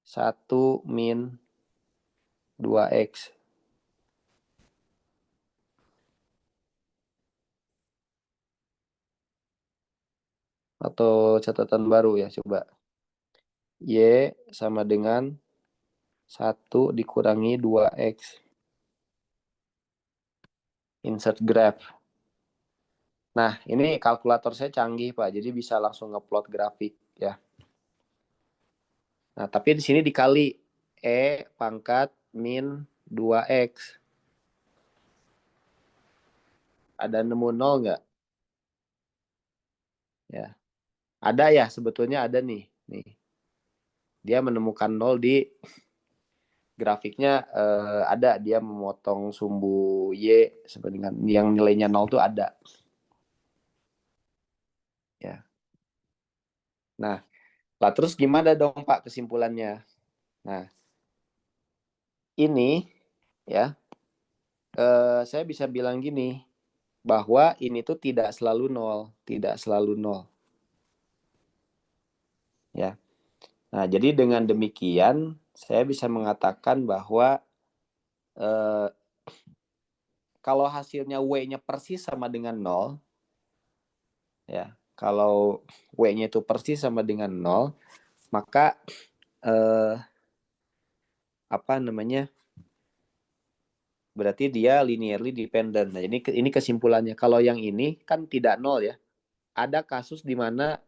1 min 2X. Atau catatan baru ya, coba. Y sama dengan 1 dikurangi 2X. Insert graph. Nah, ini kalkulator saya canggih, Pak. Jadi bisa langsung ngeplot grafik ya. Nah, tapi di sini dikali E pangkat min 2X. Ada nemu nol nggak? Ya, ada ya, sebetulnya ada nih. Dia menemukan nol di grafiknya, ada, dia memotong sumbu Y sama dengan yang nilainya nol tuh ada. Ya. Nah, lah terus gimana dong Pak kesimpulannya? Nah, ini ya, saya bisa bilang gini, bahwa ini tuh tidak selalu nol, ya. Nah, jadi dengan demikian saya bisa mengatakan bahwa kalau hasilnya W-nya persis sama dengan nol, ya, kalau W-nya itu persis sama dengan nol, maka apa namanya? Berarti dia linearly dependent. Nah, ini kesimpulannya. Kalau yang ini kan tidak nol ya. Ada kasus di mana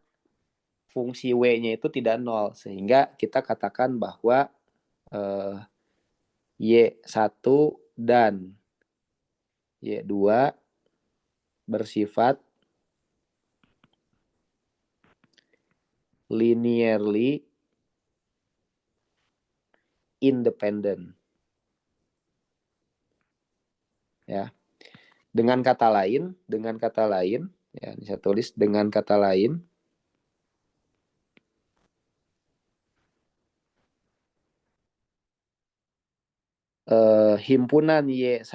fungsi W-nya itu tidak nol, sehingga kita katakan bahwa Y1 dan Y2 bersifat linearly independent. Ya. Dengan kata lain, ya, ini saya tulis dengan kata lain, himpunan Y1,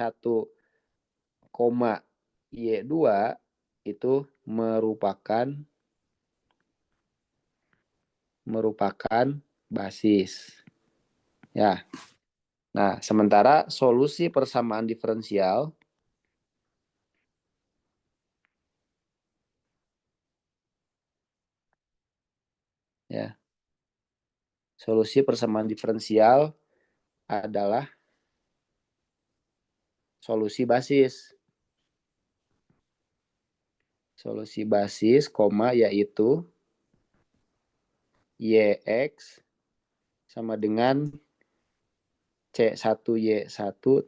Y2 itu merupakan basis. Ya. Nah, sementara solusi persamaan diferensial ya. Solusi persamaan diferensial adalah solusi basis. Solusi basis, yaitu YX sama dengan C1Y1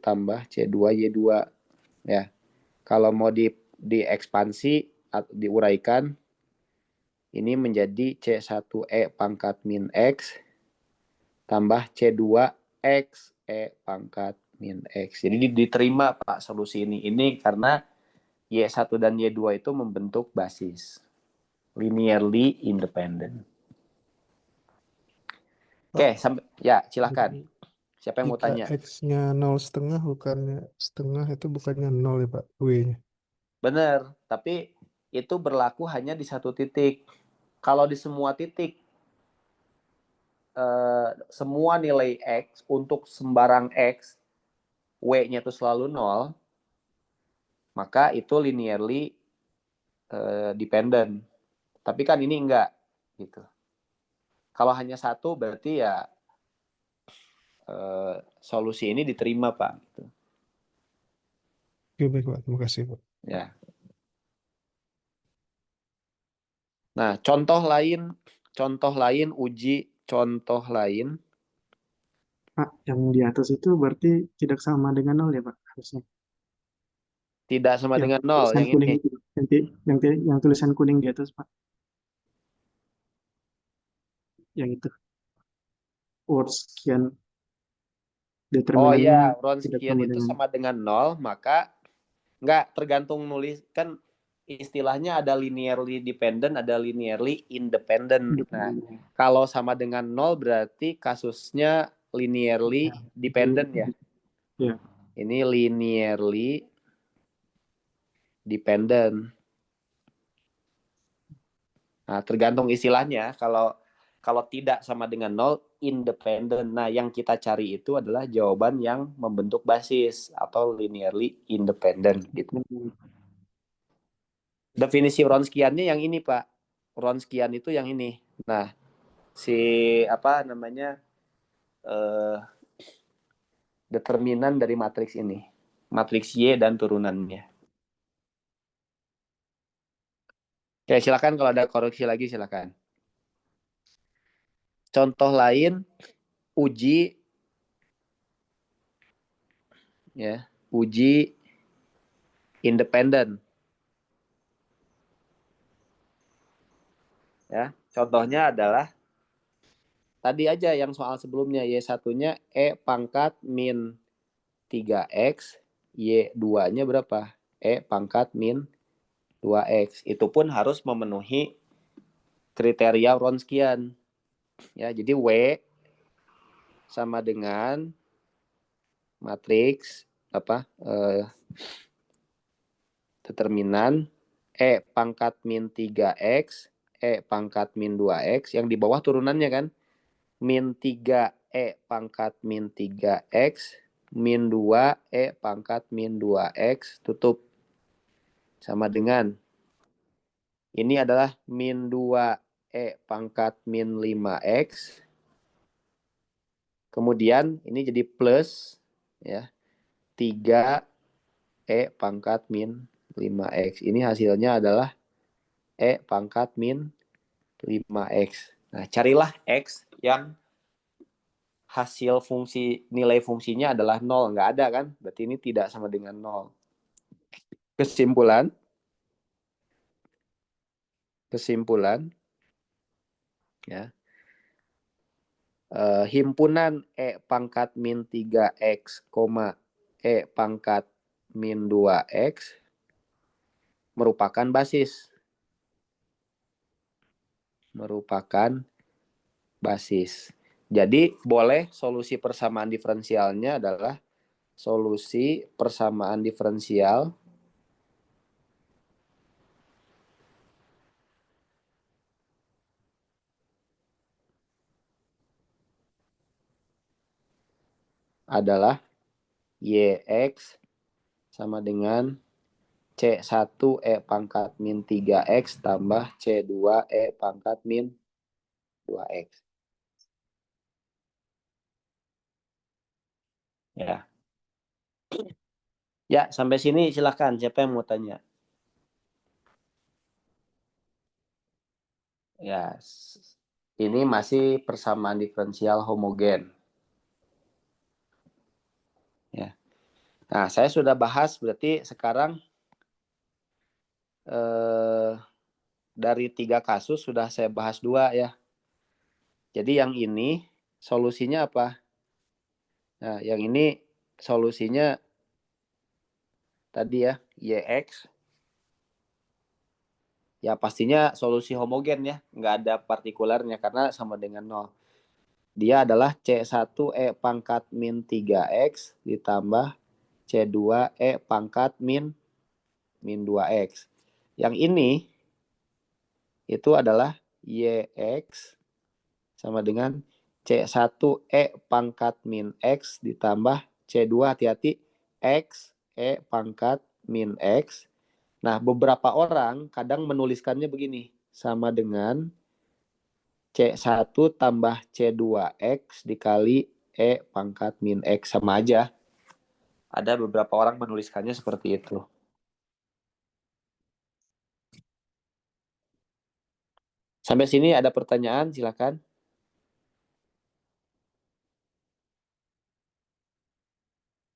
tambah C2Y2. Ya. Kalau mau diekspansi atau diuraikan, ini menjadi C1E pangkat min X tambah C2X E pangkat min X. Jadi diterima Pak solusi ini. Ini karena Y1 dan Y2 itu membentuk basis. Linearly independent. Oke, sampai ya silakan. Siapa yang mau Jika tanya? X-nya 0,5 bukannya setengah itu bukannya 0 ya Pak, W-nya. Benar, tapi itu berlaku hanya di satu titik. Kalau di semua titik, semua nilai X untuk sembarang X, W-nya itu selalu 0, maka itu linearly dependent. Tapi kan ini enggak, gitu. Kalau hanya satu, berarti ya solusi ini diterima Pak. Gitu. Oke, baik Pak, terima kasih Pak. Ya. Nah, contoh lain uji contoh lain. Pak, yang di atas itu berarti tidak sama dengan nol ya Pak, harusnya. Tidak sama Yang dengan 0, tulisan yang kuning ini. itu, yang tulisan kuning di atas Pak, yang itu sekian Oh determinannya iya, tidak Wronskian sama itu dengan sama dengan 0, maka enggak, tergantung nulis. Kan istilahnya ada linearly dependent, ada linearly independent. Nah, independen. kalau sama dengan 0 berarti kasusnya linearly Ya, dependent ya. ya. Ini linearly dependent. Nah, tergantung istilahnya. Kalau tidak sama dengan 0, independent. Nah, yang kita cari itu adalah jawaban yang membentuk basis atau linearly independent gitu. Definisi Wronskiannya yang ini, Pak. Wronskian itu yang ini. Nah, si apa namanya? Determinan dari matriks ini. Matriks Y dan turunannya. Oke, silakan kalau ada koreksi lagi silakan. Contoh lain uji ya, uji independen. Ya, contohnya adalah tadi aja yang soal sebelumnya, Y1-nya E pangkat min 3X, Y2-nya berapa? E pangkat min 2X. Itu pun harus memenuhi kriteria Wronskian. Ya, jadi W sama dengan matriks determinan E pangkat min 3X, E pangkat min 2X, yang di bawah turunannya kan, min 3 E pangkat min 3X, min 2 E pangkat min 2X, tutup. Sama dengan, ini adalah min 2 E pangkat min 5X, kemudian ini jadi plus, ya, 3 E pangkat min 5X. Ini hasilnya adalah E pangkat min 5X. Nah, carilah X yang hasil nilai fungsinya adalah 0. Nggak ada kan? Berarti ini tidak sama dengan 0. Kesimpulan, ya, himpunan E pangkat min 3X, E pangkat min 2X merupakan basis. Jadi boleh solusi persamaan diferensialnya adalah solusi persamaan diferensial adalah YX sama dengan C1 E pangkat min 3X tambah C2 E pangkat min 2X. Ya. Ya, sampai sini silakan. Siapa yang mau tanya? Ya, ini masih persamaan diferensial homogen. Ya. Nah, saya sudah bahas, berarti sekarang dari 3 kasus sudah saya bahas 2 ya. Jadi yang ini solusinya apa? Nah, yang ini solusinya tadi ya, YX. Ya pastinya solusi homogen ya, nggak ada partikularnya karena sama dengan 0. Dia adalah C1 E pangkat min 3X ditambah C2 E pangkat min 2X. Yang ini itu adalah YX sama dengan C1 E pangkat min X ditambah C2, hati-hati, X E pangkat min X. Nah, beberapa orang kadang menuliskannya begini, sama dengan C1 tambah C2X dikali E pangkat min X, sama aja. Ada beberapa orang menuliskannya seperti itu. Sampai sini ada pertanyaan, silakan.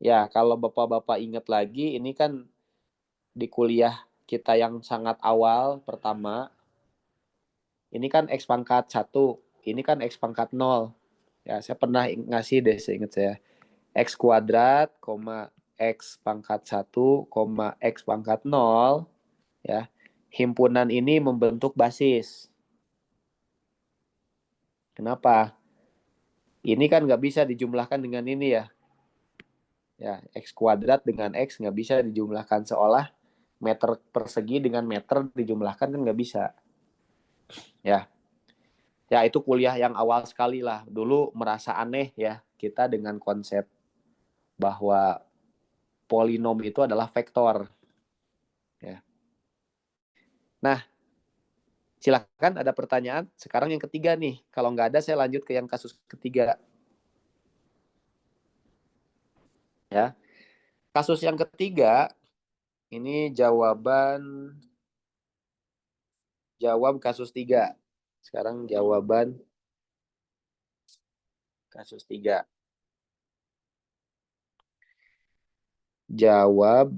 Ya, kalau Bapak-Bapak ingat lagi, ini kan di kuliah kita yang sangat awal, pertama, ini kan X pangkat 1, ini kan X pangkat 0. Ya, saya pernah ngasih deh, seingat saya. X kuadrat, X pangkat 1, X pangkat 0, ya. Himpunan ini membentuk basis. Kenapa? Ini kan nggak bisa dijumlahkan dengan ini ya. Ya, X kuadrat dengan X nggak bisa dijumlahkan, seolah meter persegi dengan meter dijumlahkan kan nggak bisa. Ya. Ya, itu kuliah yang awal sekali lah. Dulu merasa aneh ya, kita dengan konsep bahwa polinom itu adalah vektor. Ya. Nah, silakan ada pertanyaan. Sekarang yang ketiga nih. Kalau nggak ada, saya lanjut ke yang kasus ketiga. Ya. Kasus yang ketiga, ini jawab kasus 3. Sekarang jawaban kasus 3. Jawab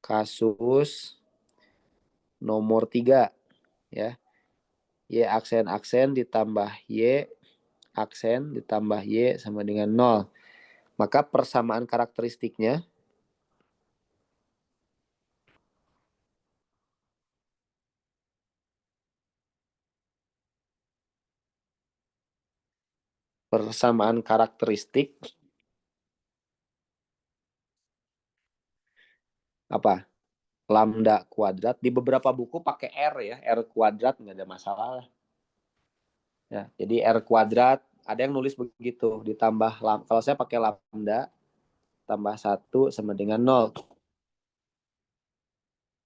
kasus nomor 3 ya. Y aksen ditambah Y aksen ditambah Y sama dengan 0. Maka persamaan karakteristiknya apa? Lambda kuadrat. Di beberapa buku pakai R ya, R kuadrat nggak ada masalah. Ya, jadi R kuadrat ada yang nulis begitu, ditambah kalau saya pakai lambda tambah 1 sama dengan 0.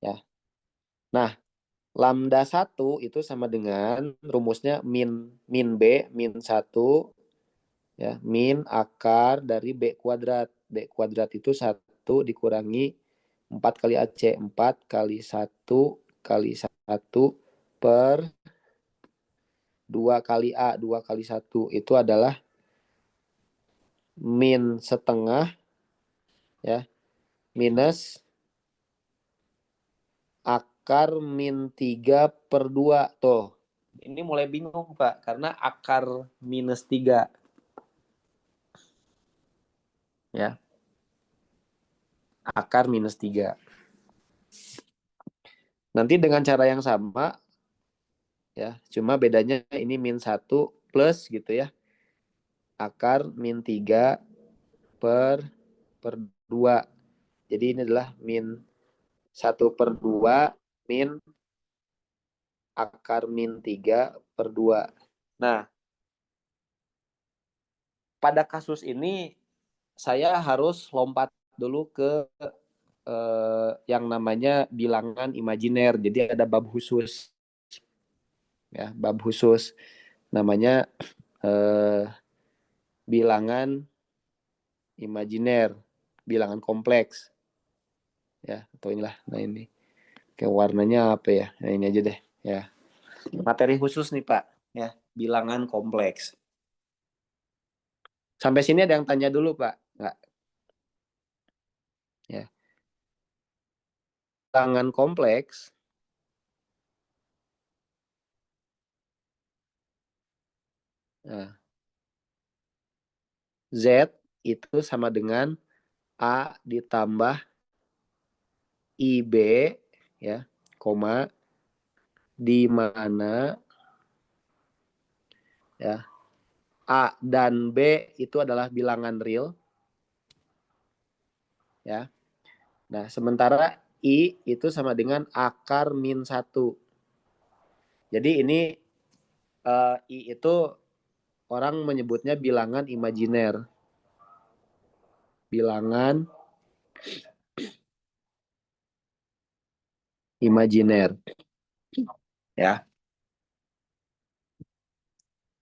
Ya. Nah, lambda 1 itu sama dengan rumusnya min B min 1 ya, min akar dari B kuadrat. B kuadrat itu 1 dikurangi 4 kali AC, 4 kali 1 kali 1 per 2 kali A, 2 kali 1 itu adalah min setengah ya, minus akar min 3 per 2. Tuh, ini mulai bingung Pak, karena akar minus 3. Ya, akar minus 3. Nanti dengan cara yang sama, ya, cuma bedanya ini min 1 plus gitu ya. Akar min 3 per 2. Jadi ini adalah min 1 per 2 min akar min 3 per 2. Nah, pada kasus ini saya harus lompat dulu ke yang namanya bilangan imajiner. Jadi ada bab khusus. Ya, bab khusus namanya bilangan imajiner, bilangan kompleks. Ya, atau inilah. Nah, ini. Kayak warnanya apa ya? Nah, ini aja deh, ya. Materi khusus nih, Pak, ya, bilangan kompleks. Sampai sini ada yang tanya dulu, Pak? Enggak. Ya. Bilangan kompleks nah, Z itu sama dengan A ditambah IB ya, koma di mana ya A dan B itu adalah bilangan real ya. Nah, sementara I itu sama dengan akar min 1. Jadi ini I itu orang menyebutnya bilangan imajiner. Bilangan imajiner. Ya.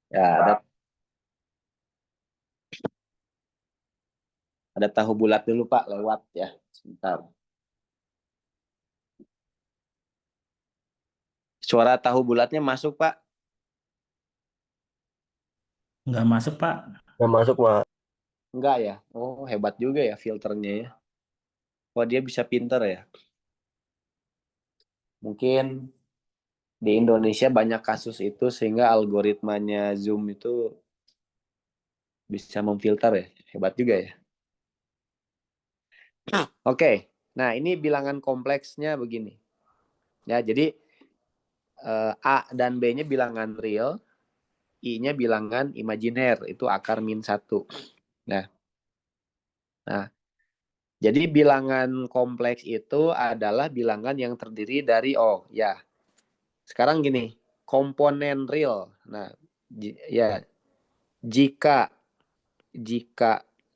Ya, ada tahu bulat dulu Pak, lewat ya. Sebentar. Suara tahu bulatnya masuk Pak? Nggak masuk, Pak. Nggak masuk, Pak. Enggak ya? Oh, hebat juga ya filternya ya. Wah, dia bisa pinter ya. Mungkin di Indonesia banyak kasus itu sehingga algoritmanya Zoom itu bisa memfilter ya. Hebat juga ya. Oke. Nah, ini bilangan kompleksnya begini. Ya, jadi A dan B-nya bilangan real, I-nya bilangan imajiner, itu akar min 1. Nah, jadi bilangan kompleks itu adalah bilangan yang terdiri dari, ya, sekarang gini, komponen real. Nah, ya, jika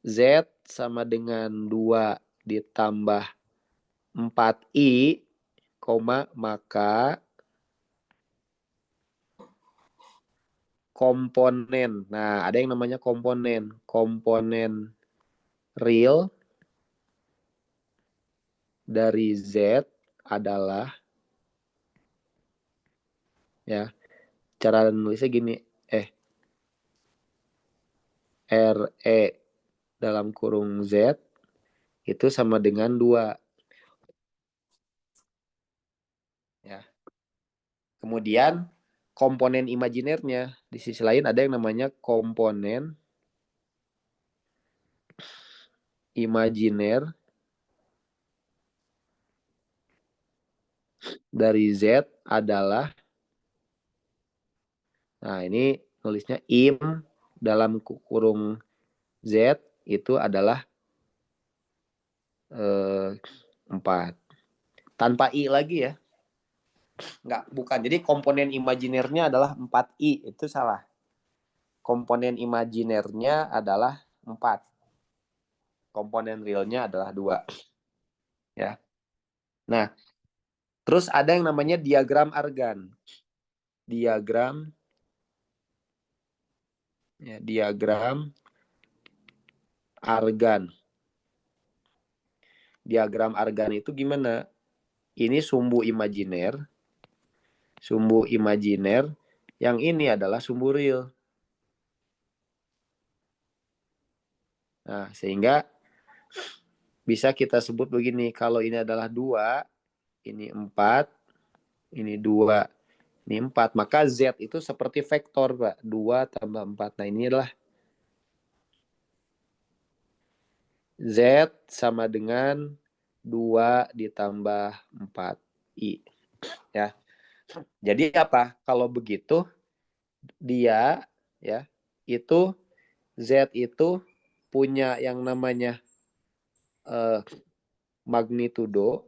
Z sama dengan 2 ditambah 4I, maka komponen. Nah, ada yang namanya komponen. Komponen real dari Z adalah, ya, cara nulisnya gini, RE dalam kurung Z itu sama dengan 2. Kemudian komponen imajinernya di sisi lain ada yang namanya komponen imajiner dari Z adalah, nah ini nulisnya im dalam kurung Z itu adalah 4. Tanpa I lagi ya. Bukan. Jadi komponen imajinernya adalah 4I. Itu salah. Komponen imajinernya adalah 4. Komponen realnya adalah 2. Ya. Nah, terus ada yang namanya diagram Argan. Diagram Argan. Diagram Argan itu gimana? Ini sumbu imajiner. Sumbu imajiner. Yang ini adalah sumbu real. Nah, sehingga bisa kita sebut begini. Kalau ini adalah 2, ini 4, ini 2, ini 4. Maka Z itu seperti vektor, Pak. 2 tambah 4. Nah, ini adalah Z sama dengan 2 ditambah 4I. Ya. Jadi apa? Kalau begitu, dia ya itu Z itu punya yang namanya magnitudo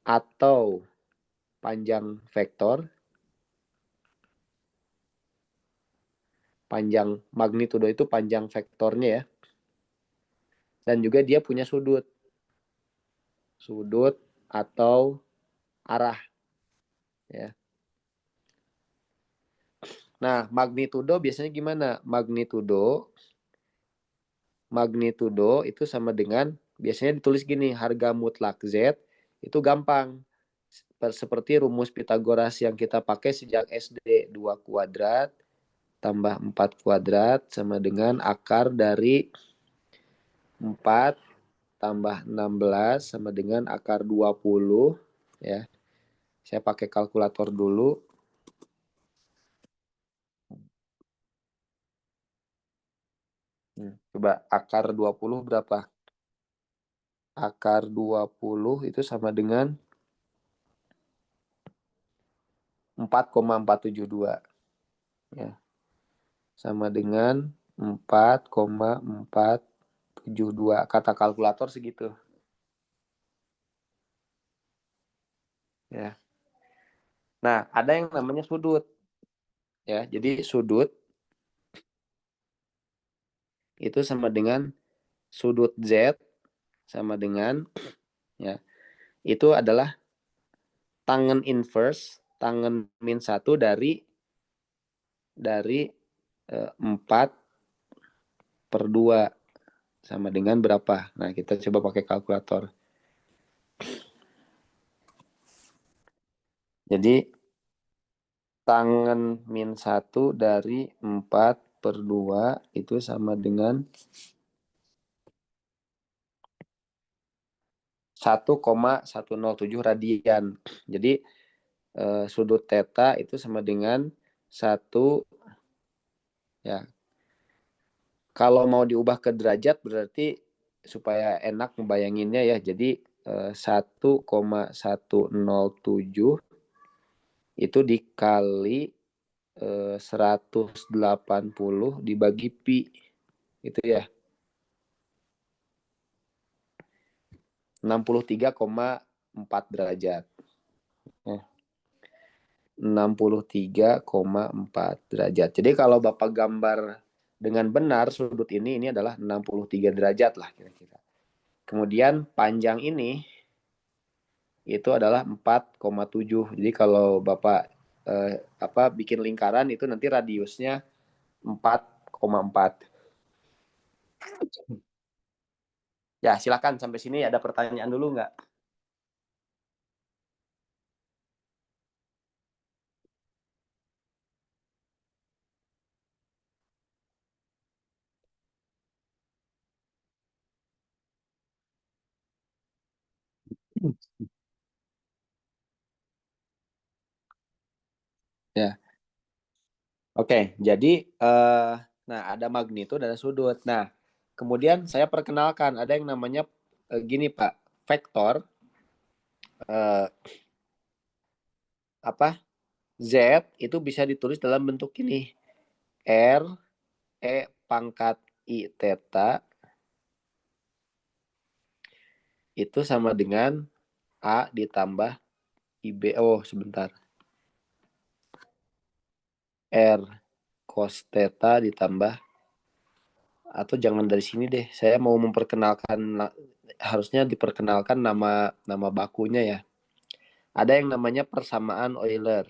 atau panjang vektor. Panjang magnitudo itu panjang vektornya ya. Dan juga dia punya sudut. Sudut atau arah. Ya. Nah, magnitudo biasanya gimana? Magnitudo itu sama dengan, biasanya ditulis gini, harga mutlak Z itu gampang. Seperti rumus Pitagoras yang kita pakai sejak SD. 2 kuadrat tambah 4 kuadrat sama dengan akar dari 4 tambah 16 sama dengan akar 20. Ya. Saya pakai kalkulator dulu. Coba akar 20 berapa? Akar 20 itu sama dengan 4,472. Ya. Sama dengan 4,472. Kata kalkulator segitu. Ya. Nah, ada yang namanya sudut. Ya, jadi sudut itu sama dengan sudut Z sama dengan ya. Itu adalah tangen inverse, tangen min 1 dari 4/2 sama dengan berapa? Nah, kita coba pakai kalkulator. Jadi tangen min 1 dari 4/2 itu sama dengan 1,107 radian. Jadi sudut theta itu sama dengan 1 ya. Kalau mau diubah ke derajat berarti supaya enak membayanginnya ya. Jadi 1,107 itu dikali 180 dibagi pi. Itu ya. 63,4 derajat. 63,4 derajat. Jadi kalau Bapak gambar dengan benar sudut ini adalah 63 derajat lah kira-kira. Kemudian panjang ini itu adalah 4,7. Jadi kalau Bapak bikin lingkaran itu nanti radiusnya 4,4. Ya, silakan sampai sini ada pertanyaan dulu nggak? Ya, oke. Jadi, nah ada magnitudo, ada sudut. Nah, kemudian saya perkenalkan ada yang namanya gini Pak, vektor eh, apa Z itu bisa ditulis dalam bentuk ini R E pangkat I theta itu sama dengan A ditambah IB. Oh, sebentar. R cos theta ditambah, atau jangan dari sini deh. Saya mau memperkenalkan, harusnya diperkenalkan nama nama bakunya ya. Ada yang namanya persamaan Euler.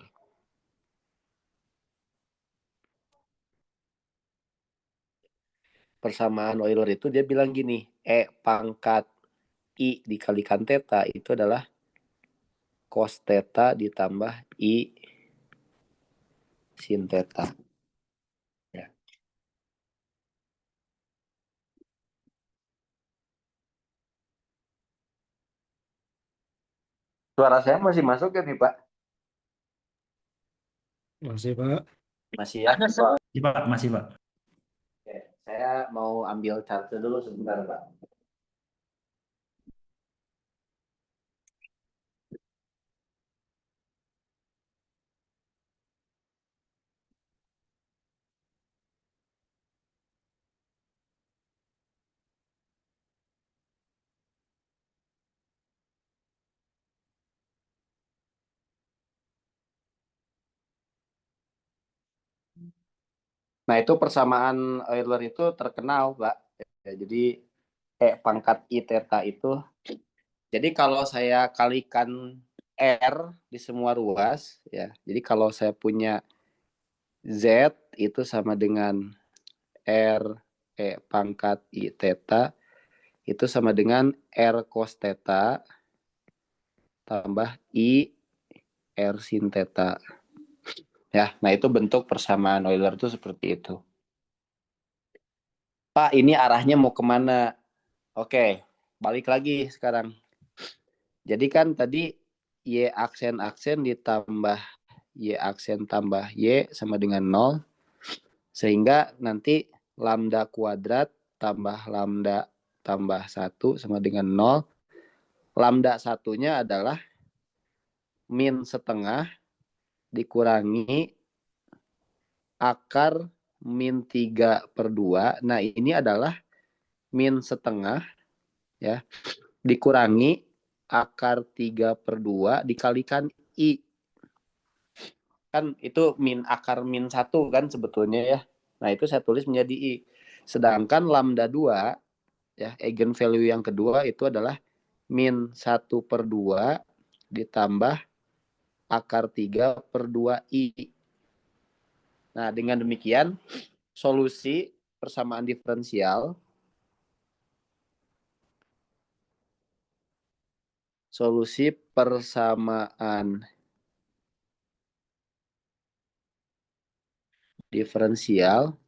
Persamaan Euler itu dia bilang gini, E pangkat I dikalikan theta itu adalah cos theta ditambah I sin theta. Ya. Suara saya masih masuk ya nih Pak? Masih, Pak. Masih ya? Iya, Pak, masih, Pak. Oke, saya mau ambil charger dulu sebentar Pak. Nah, itu persamaan Euler itu terkenal, Pak. Ya, jadi pangkat I theta itu, jadi kalau saya kalikan R di semua ruas, ya. Jadi kalau saya punya Z itu sama dengan R pangkat I theta itu sama dengan R cos theta tambah I R sin theta. Ya, nah itu bentuk persamaan Euler itu seperti itu. Pak, ini arahnya mau kemana? Oke, balik lagi sekarang. Jadi kan tadi Y aksen-aksen ditambah Y aksen tambah Y sama dengan 0. Sehingga nanti lambda kuadrat tambah lambda tambah 1 sama dengan 0. Lambda satunya adalah min setengah dikurangi akar min 3/2. Nah, ini adalah min setengah ya dikurangi akar 3/2 dikalikan I. Kan itu akar min 1 kan sebetulnya ya. Nah, itu saya tulis menjadi I. Sedangkan lambda 2 ya, eigenvalue yang kedua itu adalah min 1/2 ditambah akar 3/2 I. Nah, dengan demikian solusi persamaan diferensial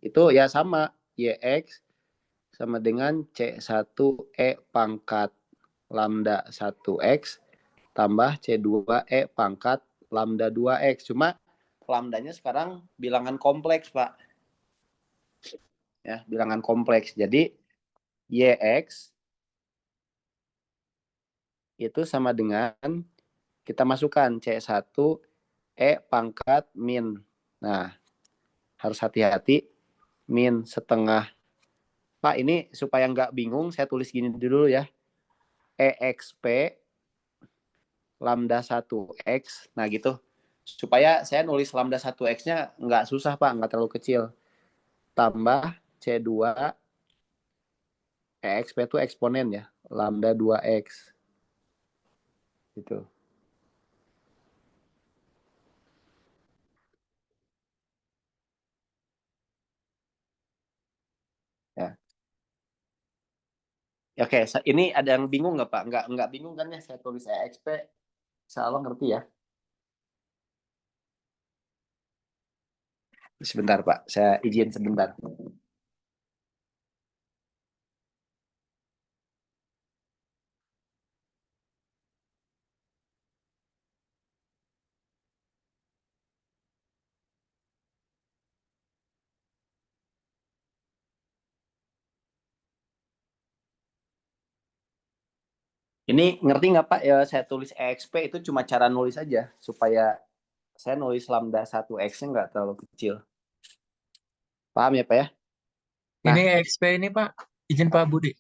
itu ya sama YX sama dengan C1E pangkat lambda 1X tambah C2E pangkat lambda 2X. Cuma lambdanya sekarang bilangan kompleks, Pak. Ya, bilangan kompleks. Jadi YX itu sama dengan kita masukkan C1E pangkat min. Nah, harus hati-hati min setengah. Pak, ini supaya nggak bingung, saya tulis gini dulu ya. EXP lambda 1X. Nah, gitu. Supaya saya nulis lambda 1X-nya nggak susah, Pak. Nggak terlalu kecil. Tambah C2 EXP itu eksponen ya. Lambda 2X. Gitu. Ya. Oke, ini ada yang bingung nggak Pak? Nggak bingung kan ya saya tulis EXP? Insya ngerti ya. Sebentar Pak, saya izin sebentar. Ini ngerti nggak Pak? Ya, saya tulis EXP itu cuma cara nulis aja supaya saya nulis lambda 1X-nya nggak terlalu kecil. Paham ya Pak ya? Nah, Ini EXP ini Pak, izin Pak Budi.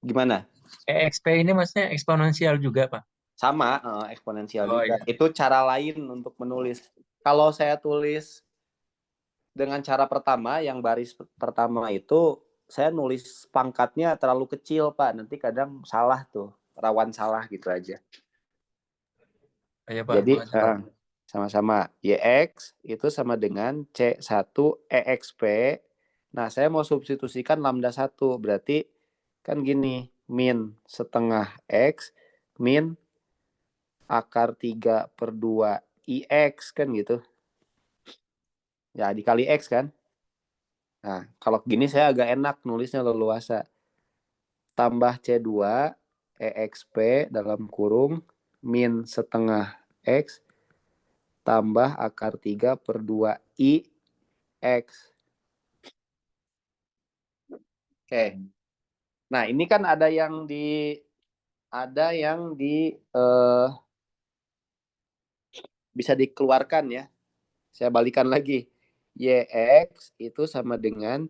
gimana? EXP ini maksudnya eksponensial juga Pak. Sama, eksponensial Oh juga. iya. Itu cara lain untuk menulis. Kalau saya tulis dengan cara pertama, yang baris pertama itu, saya nulis pangkatnya terlalu kecil Pak. Nanti kadang salah tuh, rawan salah gitu aja. Iya Pak, Jadi makasih Pak. sama-sama YX itu sama dengan C1 EXP. Nah, saya mau substitusikan lambda 1. Berarti kan gini, min setengah X min akar 3/2 IX kan gitu. Ya, dikali X kan. Nah, kalau gini saya agak enak nulisnya leluasa. Tambah C2 EXP dalam kurung min setengah X tambah akar 3/2 IX. Oke. Nah, ini kan ada yang bisa dikeluarkan ya. Saya balikan lagi. YX itu sama dengan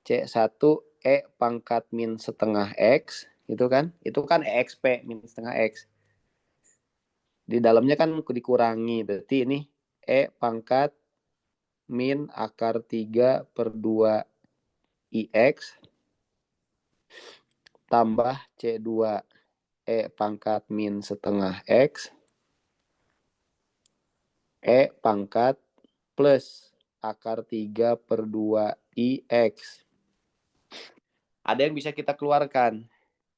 C1 E pangkat min setengah X. Itu kan EXP min setengah X. Di dalamnya kan dikurangi. Berarti ini E pangkat min akar 3/2 IX tambah C2 E pangkat min setengah X E pangkat plus akar 3/2 IX. Ada yang bisa kita keluarkan,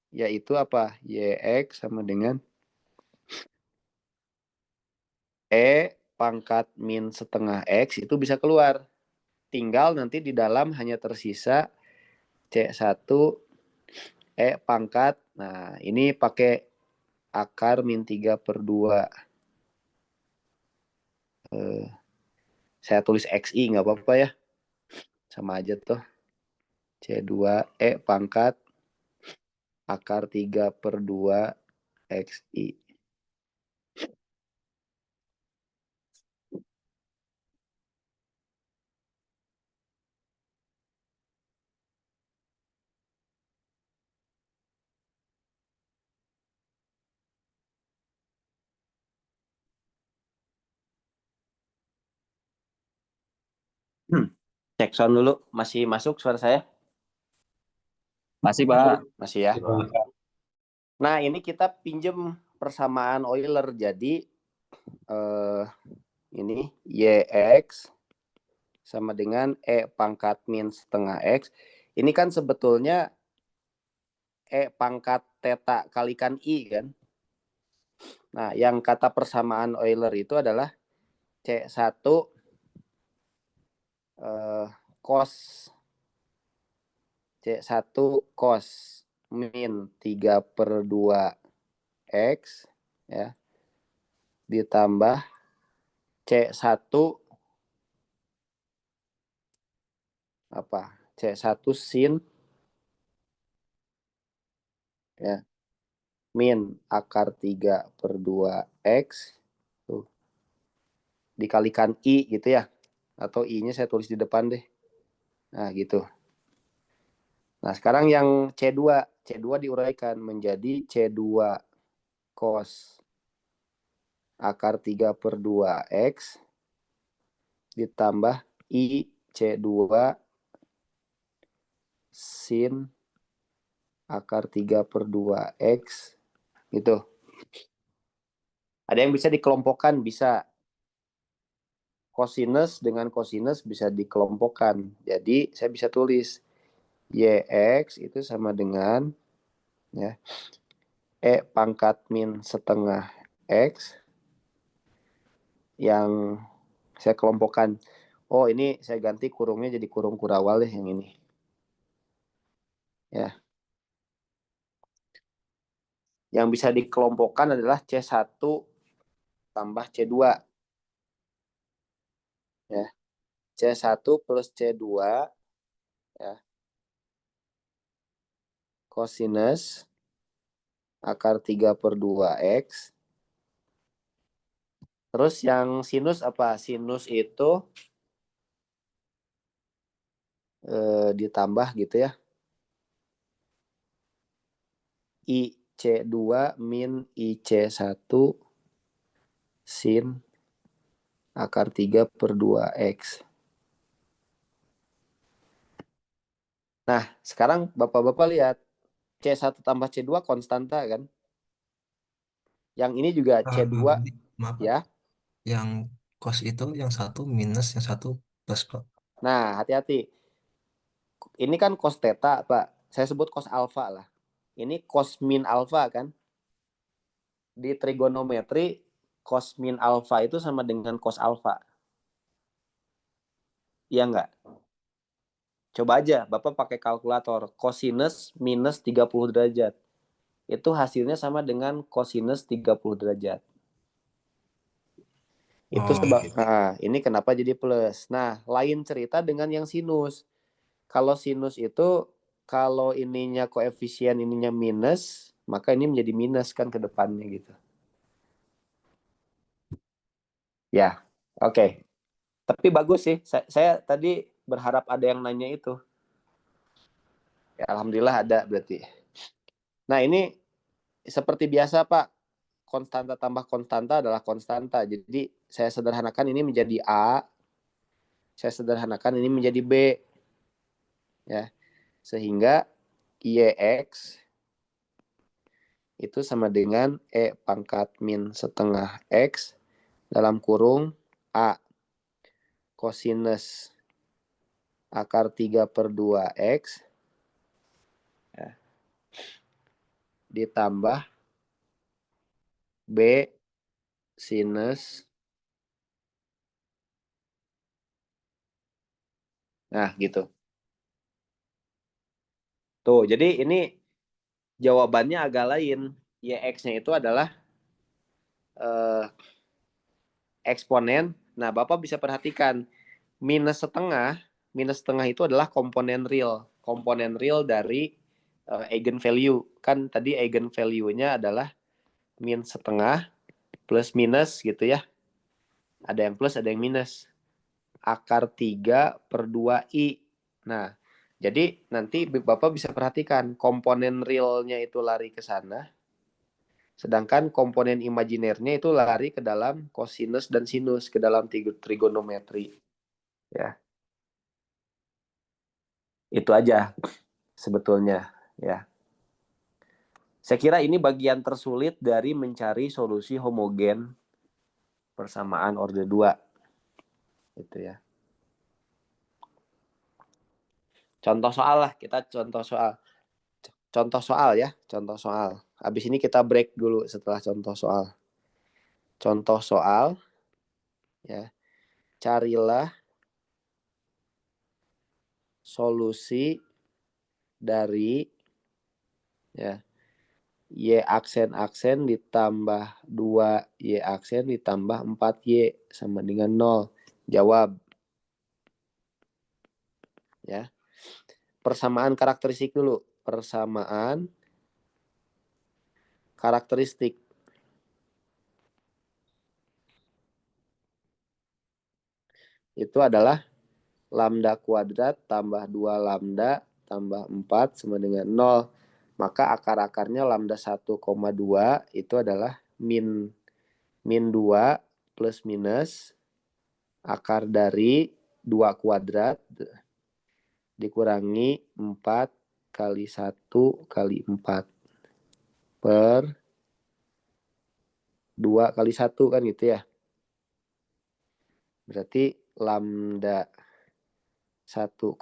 yaitu apa? YX sama dengan E pangkat min setengah X itu bisa keluar. Tinggal nanti di dalam hanya tersisa C1 E pangkat. Nah, ini pakai akar min 3/2. Saya tulis XI nggak apa-apa ya. Sama aja tuh. C2 E pangkat akar 3/2 XI. Cek sound dulu. Masih masuk suara saya? Masih Pak. Masih ya. Nah, ini kita pinjem persamaan Euler. Jadi ini YX sama dengan E pangkat min setengah X. Ini kan sebetulnya E pangkat theta kalikan I kan. Nah, yang kata persamaan Euler itu adalah C1 cos C1 cos min 3/2 X ya ditambah C1 apa? C1 sin ya min akar 3/2 X tuh dikalikan I gitu ya. Atau I-nya saya tulis di depan deh. Nah, gitu. Nah, sekarang yang C2 diuraikan menjadi C2 cos akar 3/2 X ditambah I C2 sin akar 3/2 X gitu. Ada yang bisa dikelompokkan, bisa. Cosinus dengan cosinus bisa dikelompokkan. Jadi saya bisa tulis YX itu sama dengan ya E pangkat min setengah X yang saya kelompokkan. Oh, ini saya ganti kurungnya jadi kurung kurawal deh yang ini. Ya. Yang bisa dikelompokkan adalah C1 tambah C2. Ya. C1 plus C2 ya. Cosinus akar 3 per 2x. Terus yang sinus apa? Sinus itu ditambah gitu ya. IC2 min IC1 sin akar 3 per 2x. Nah, sekarang Bapak-Bapak lihat. C1 tambah C2 konstanta kan? Yang ini juga C2 Maaf, Pak. ya. Yang cos itu yang satu minus, yang satu plus, Pak. Nah, hati-hati. Ini kan cos theta, Pak. Saya sebut cos alfa lah. Ini cos min alfa kan? Di trigonometri cos min alfa itu sama dengan cos alfa. Iya enggak? Coba aja Bapak pakai kalkulator. Cosinus minus 30 derajat. Itu hasilnya sama dengan cosinus 30 derajat. Itu sebab gitu. nah, ini kenapa jadi plus. Nah, lain cerita dengan yang sinus. Kalau sinus itu kalau ininya koefisien ininya minus, maka ini menjadi minus kan ke depannya gitu. Ya, oke. Tapi bagus sih. Saya tadi berharap ada yang nanya itu. Ya, alhamdulillah ada berarti. Nah, ini seperti biasa, Pak. Konstanta tambah konstanta adalah konstanta. Jadi, saya sederhanakan ini menjadi A. Saya sederhanakan ini menjadi B. Ya. Sehingga YX itu sama dengan E pangkat min setengah X dalam kurung A cosinus akar 3 per 2X ya, ditambah B sinus. Nah, gitu. Tuh, jadi ini jawabannya agak lain. YX-nya itu adalah eksponen. Nah, Bapak bisa perhatikan minus setengah itu adalah komponen real. Komponen real dari eigenvalue. Kan tadi eigenvalue-nya adalah min setengah plus minus gitu ya. Ada yang plus, ada yang minus. Akar 3 per 2i. Nah, jadi nanti Bapak bisa perhatikan komponen realnya itu lari ke sana. Sedangkan komponen imajinernya itu lari ke dalam cosinus dan sinus, ke dalam trigonometri. Ya. Itu aja sebetulnya, ya. Saya kira ini bagian tersulit dari mencari solusi homogen persamaan orde 2. Itu ya. Contoh soal lah, kita contoh soal. Contoh soal ya, contoh soal. Habis ini kita break dulu setelah contoh soal. Contoh soal ya. Carilah solusi dari ya Y aksen ditambah 2Y aksen ditambah 4Y sama dengan 0. Jawab. Ya. Persamaan karakteristik dulu. Persamaan karakteristik. Itu adalah lambda kuadrat tambah 2 lambda tambah 4 sama dengan 0. Maka akar-akarnya lambda 1,2 itu adalah min 2 plus minus akar dari 2 kuadrat dikurangi 4 kali 1 kali 4 per 2 kali 1 kan gitu ya. Berarti lambda 1,2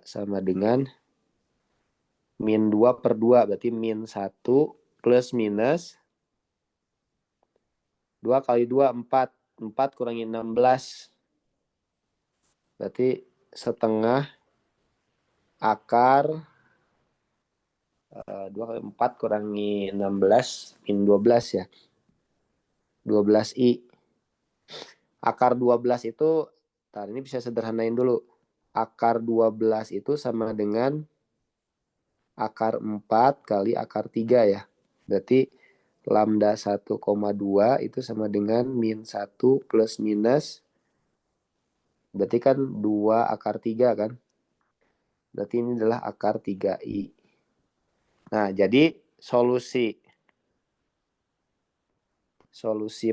sama dengan min 2 per 2. Berarti min 1 plus minus 2 kali 2, 4. 4 kurangi 16. Berarti setengah akar 2 kali 4 kurangi 16 min 12 ya. 12i. Akar 12 itu, ini bisa sederhanain dulu. Akar 12 itu sama dengan akar 4 kali akar 3 ya. Berarti lambda 1,2 itu sama dengan min 1 plus minus, berarti kan 2 akar 3 kan? Berarti ini adalah akar 3i. Nah, jadi solusi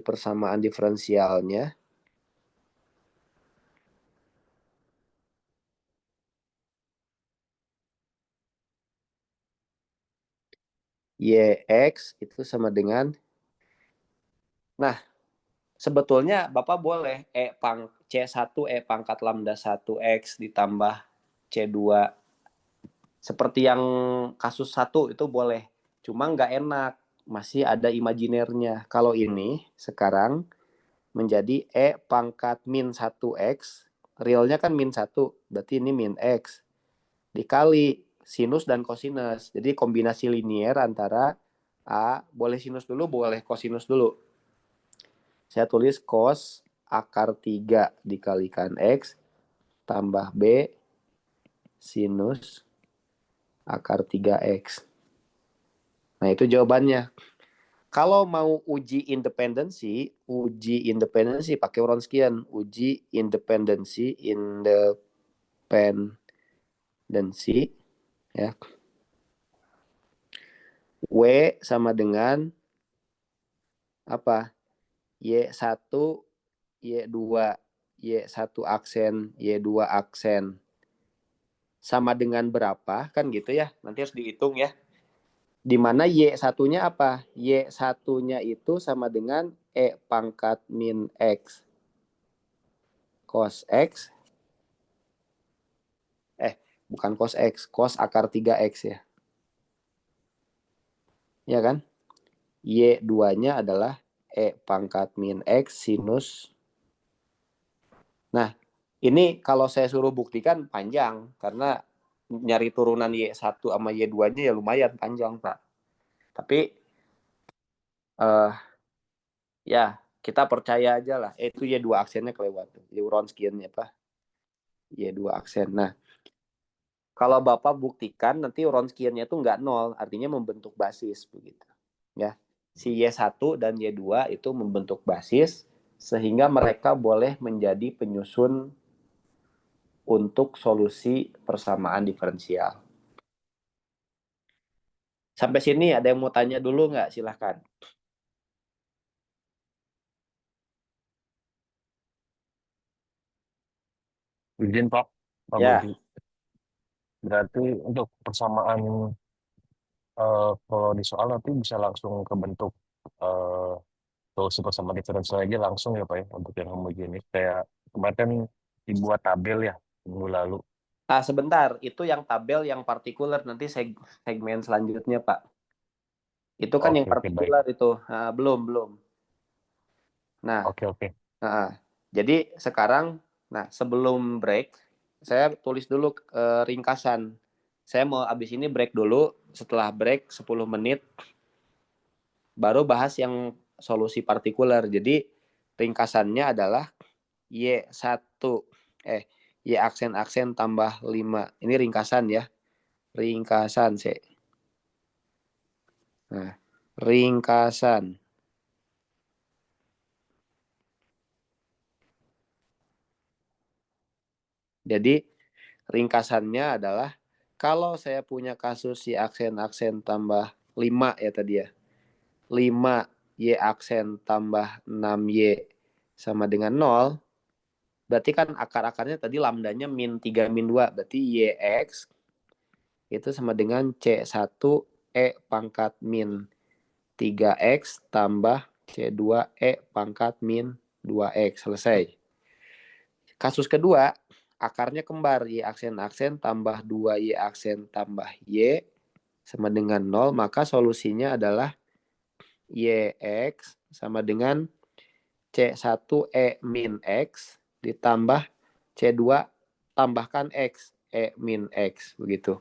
persamaan diferensialnya YX itu sama dengan, nah sebetulnya Bapak boleh C1 E pangkat lambda 1X ditambah C2 seperti yang kasus 1 itu boleh. Cuma nggak enak, masih ada imajinernya. Kalau ini sekarang menjadi E pangkat min 1X, realnya kan min 1, berarti ini min X, dikali sinus dan kosinus. Jadi kombinasi linier antara A, boleh sinus dulu, boleh kosinus dulu. Saya tulis cos akar 3 dikalikan X tambah B sinus akar 3X. Nah, itu jawabannya. Kalau mau uji independensi pakai Wronskian. Uji independensi ya. W sama dengan apa? Y1, Y2, Y1 aksen, Y2 aksen. Sama dengan berapa? Kan gitu ya. Nanti harus dihitung ya. Di mana Y1-nya apa? Y1-nya itu sama dengan E pangkat min X cos X. Bukan cos X, cos akar 3X ya. Ya kan? Y2-nya adalah E pangkat min X sinus. Nah, ini kalau saya suruh buktikan panjang. Karena nyari turunan Y1 sama Y2-nya ya lumayan panjang, Pak. Tapi ya kita percaya aja lah. Itu Y2 aksennya kelewat. Wronskian-nya apa? Y2 aksen. Nah, kalau Bapak buktikan nanti Wronskian-nya itu nggak nol, artinya membentuk basis begitu. Ya. Si Y1 dan Y2 itu membentuk basis sehingga mereka boleh menjadi penyusun untuk solusi persamaan diferensial. Sampai sini ada yang mau tanya dulu nggak? Silahkan. Izin Pak, Pak Ya. Budi. Berarti untuk persamaan kalau di soal nanti bisa langsung ke bentuk eh, solusi persamaan diferensial aja langsung ya Pak ya untuk yang homogenis. Kayak kemarin kan dibuat tabel ya minggu lalu. Sebentar, itu yang tabel yang partikular nanti segmen selanjutnya, Pak. Itu kan yang Oke, baik. partikular itu. Belum. Nah, Oke. jadi sekarang, sebelum break, saya tulis dulu ringkasan. Saya mau abis ini break dulu. Setelah break 10 menit, baru bahas yang solusi partikular. Jadi ringkasannya adalah Y1, Y aksen tambah 5. Ini ringkasan ya. Ringkasan, C. Nah, ringkasan. Jadi ringkasannya adalah kalau saya punya kasus Y aksen tambah 5 ya tadi ya. 5 Y aksen tambah 6Y sama dengan 0. Berarti kan akar-akarnya tadi lambdanya min 3 min 2. Berarti YX itu sama dengan C1 E pangkat min 3X tambah C2 E pangkat min 2X. Selesai. Kasus kedua, akarnya kembar. Y aksen tambah 2Y aksen tambah Y sama dengan 0. Maka solusinya adalah YX sama dengan C1E min X ditambah C2 tambahkan X. E min X. Begitu.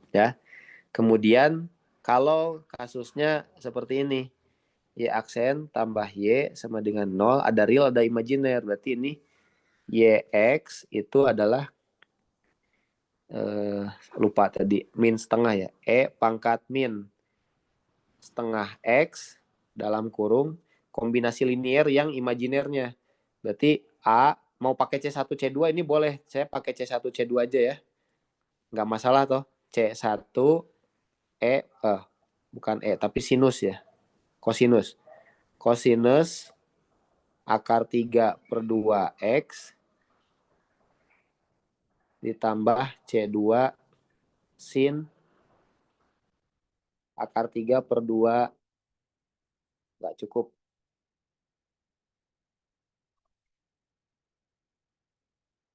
Ya. Kemudian kalau kasusnya seperti ini. Y aksen tambah Y sama dengan 0. Ada real, ada imajiner. Berarti ini YX itu adalah lupa tadi min setengah ya. E pangkat min setengah X dalam kurung kombinasi linier yang imajinernya. Berarti A mau pakai C1, C2 ini boleh. Saya pakai C1, C2 aja ya. Nggak masalah toh. C1, bukan tapi sinus ya. Kosinus. Kosinus akar 3/2X ditambah C2 sin akar 3/2. Nggak cukup.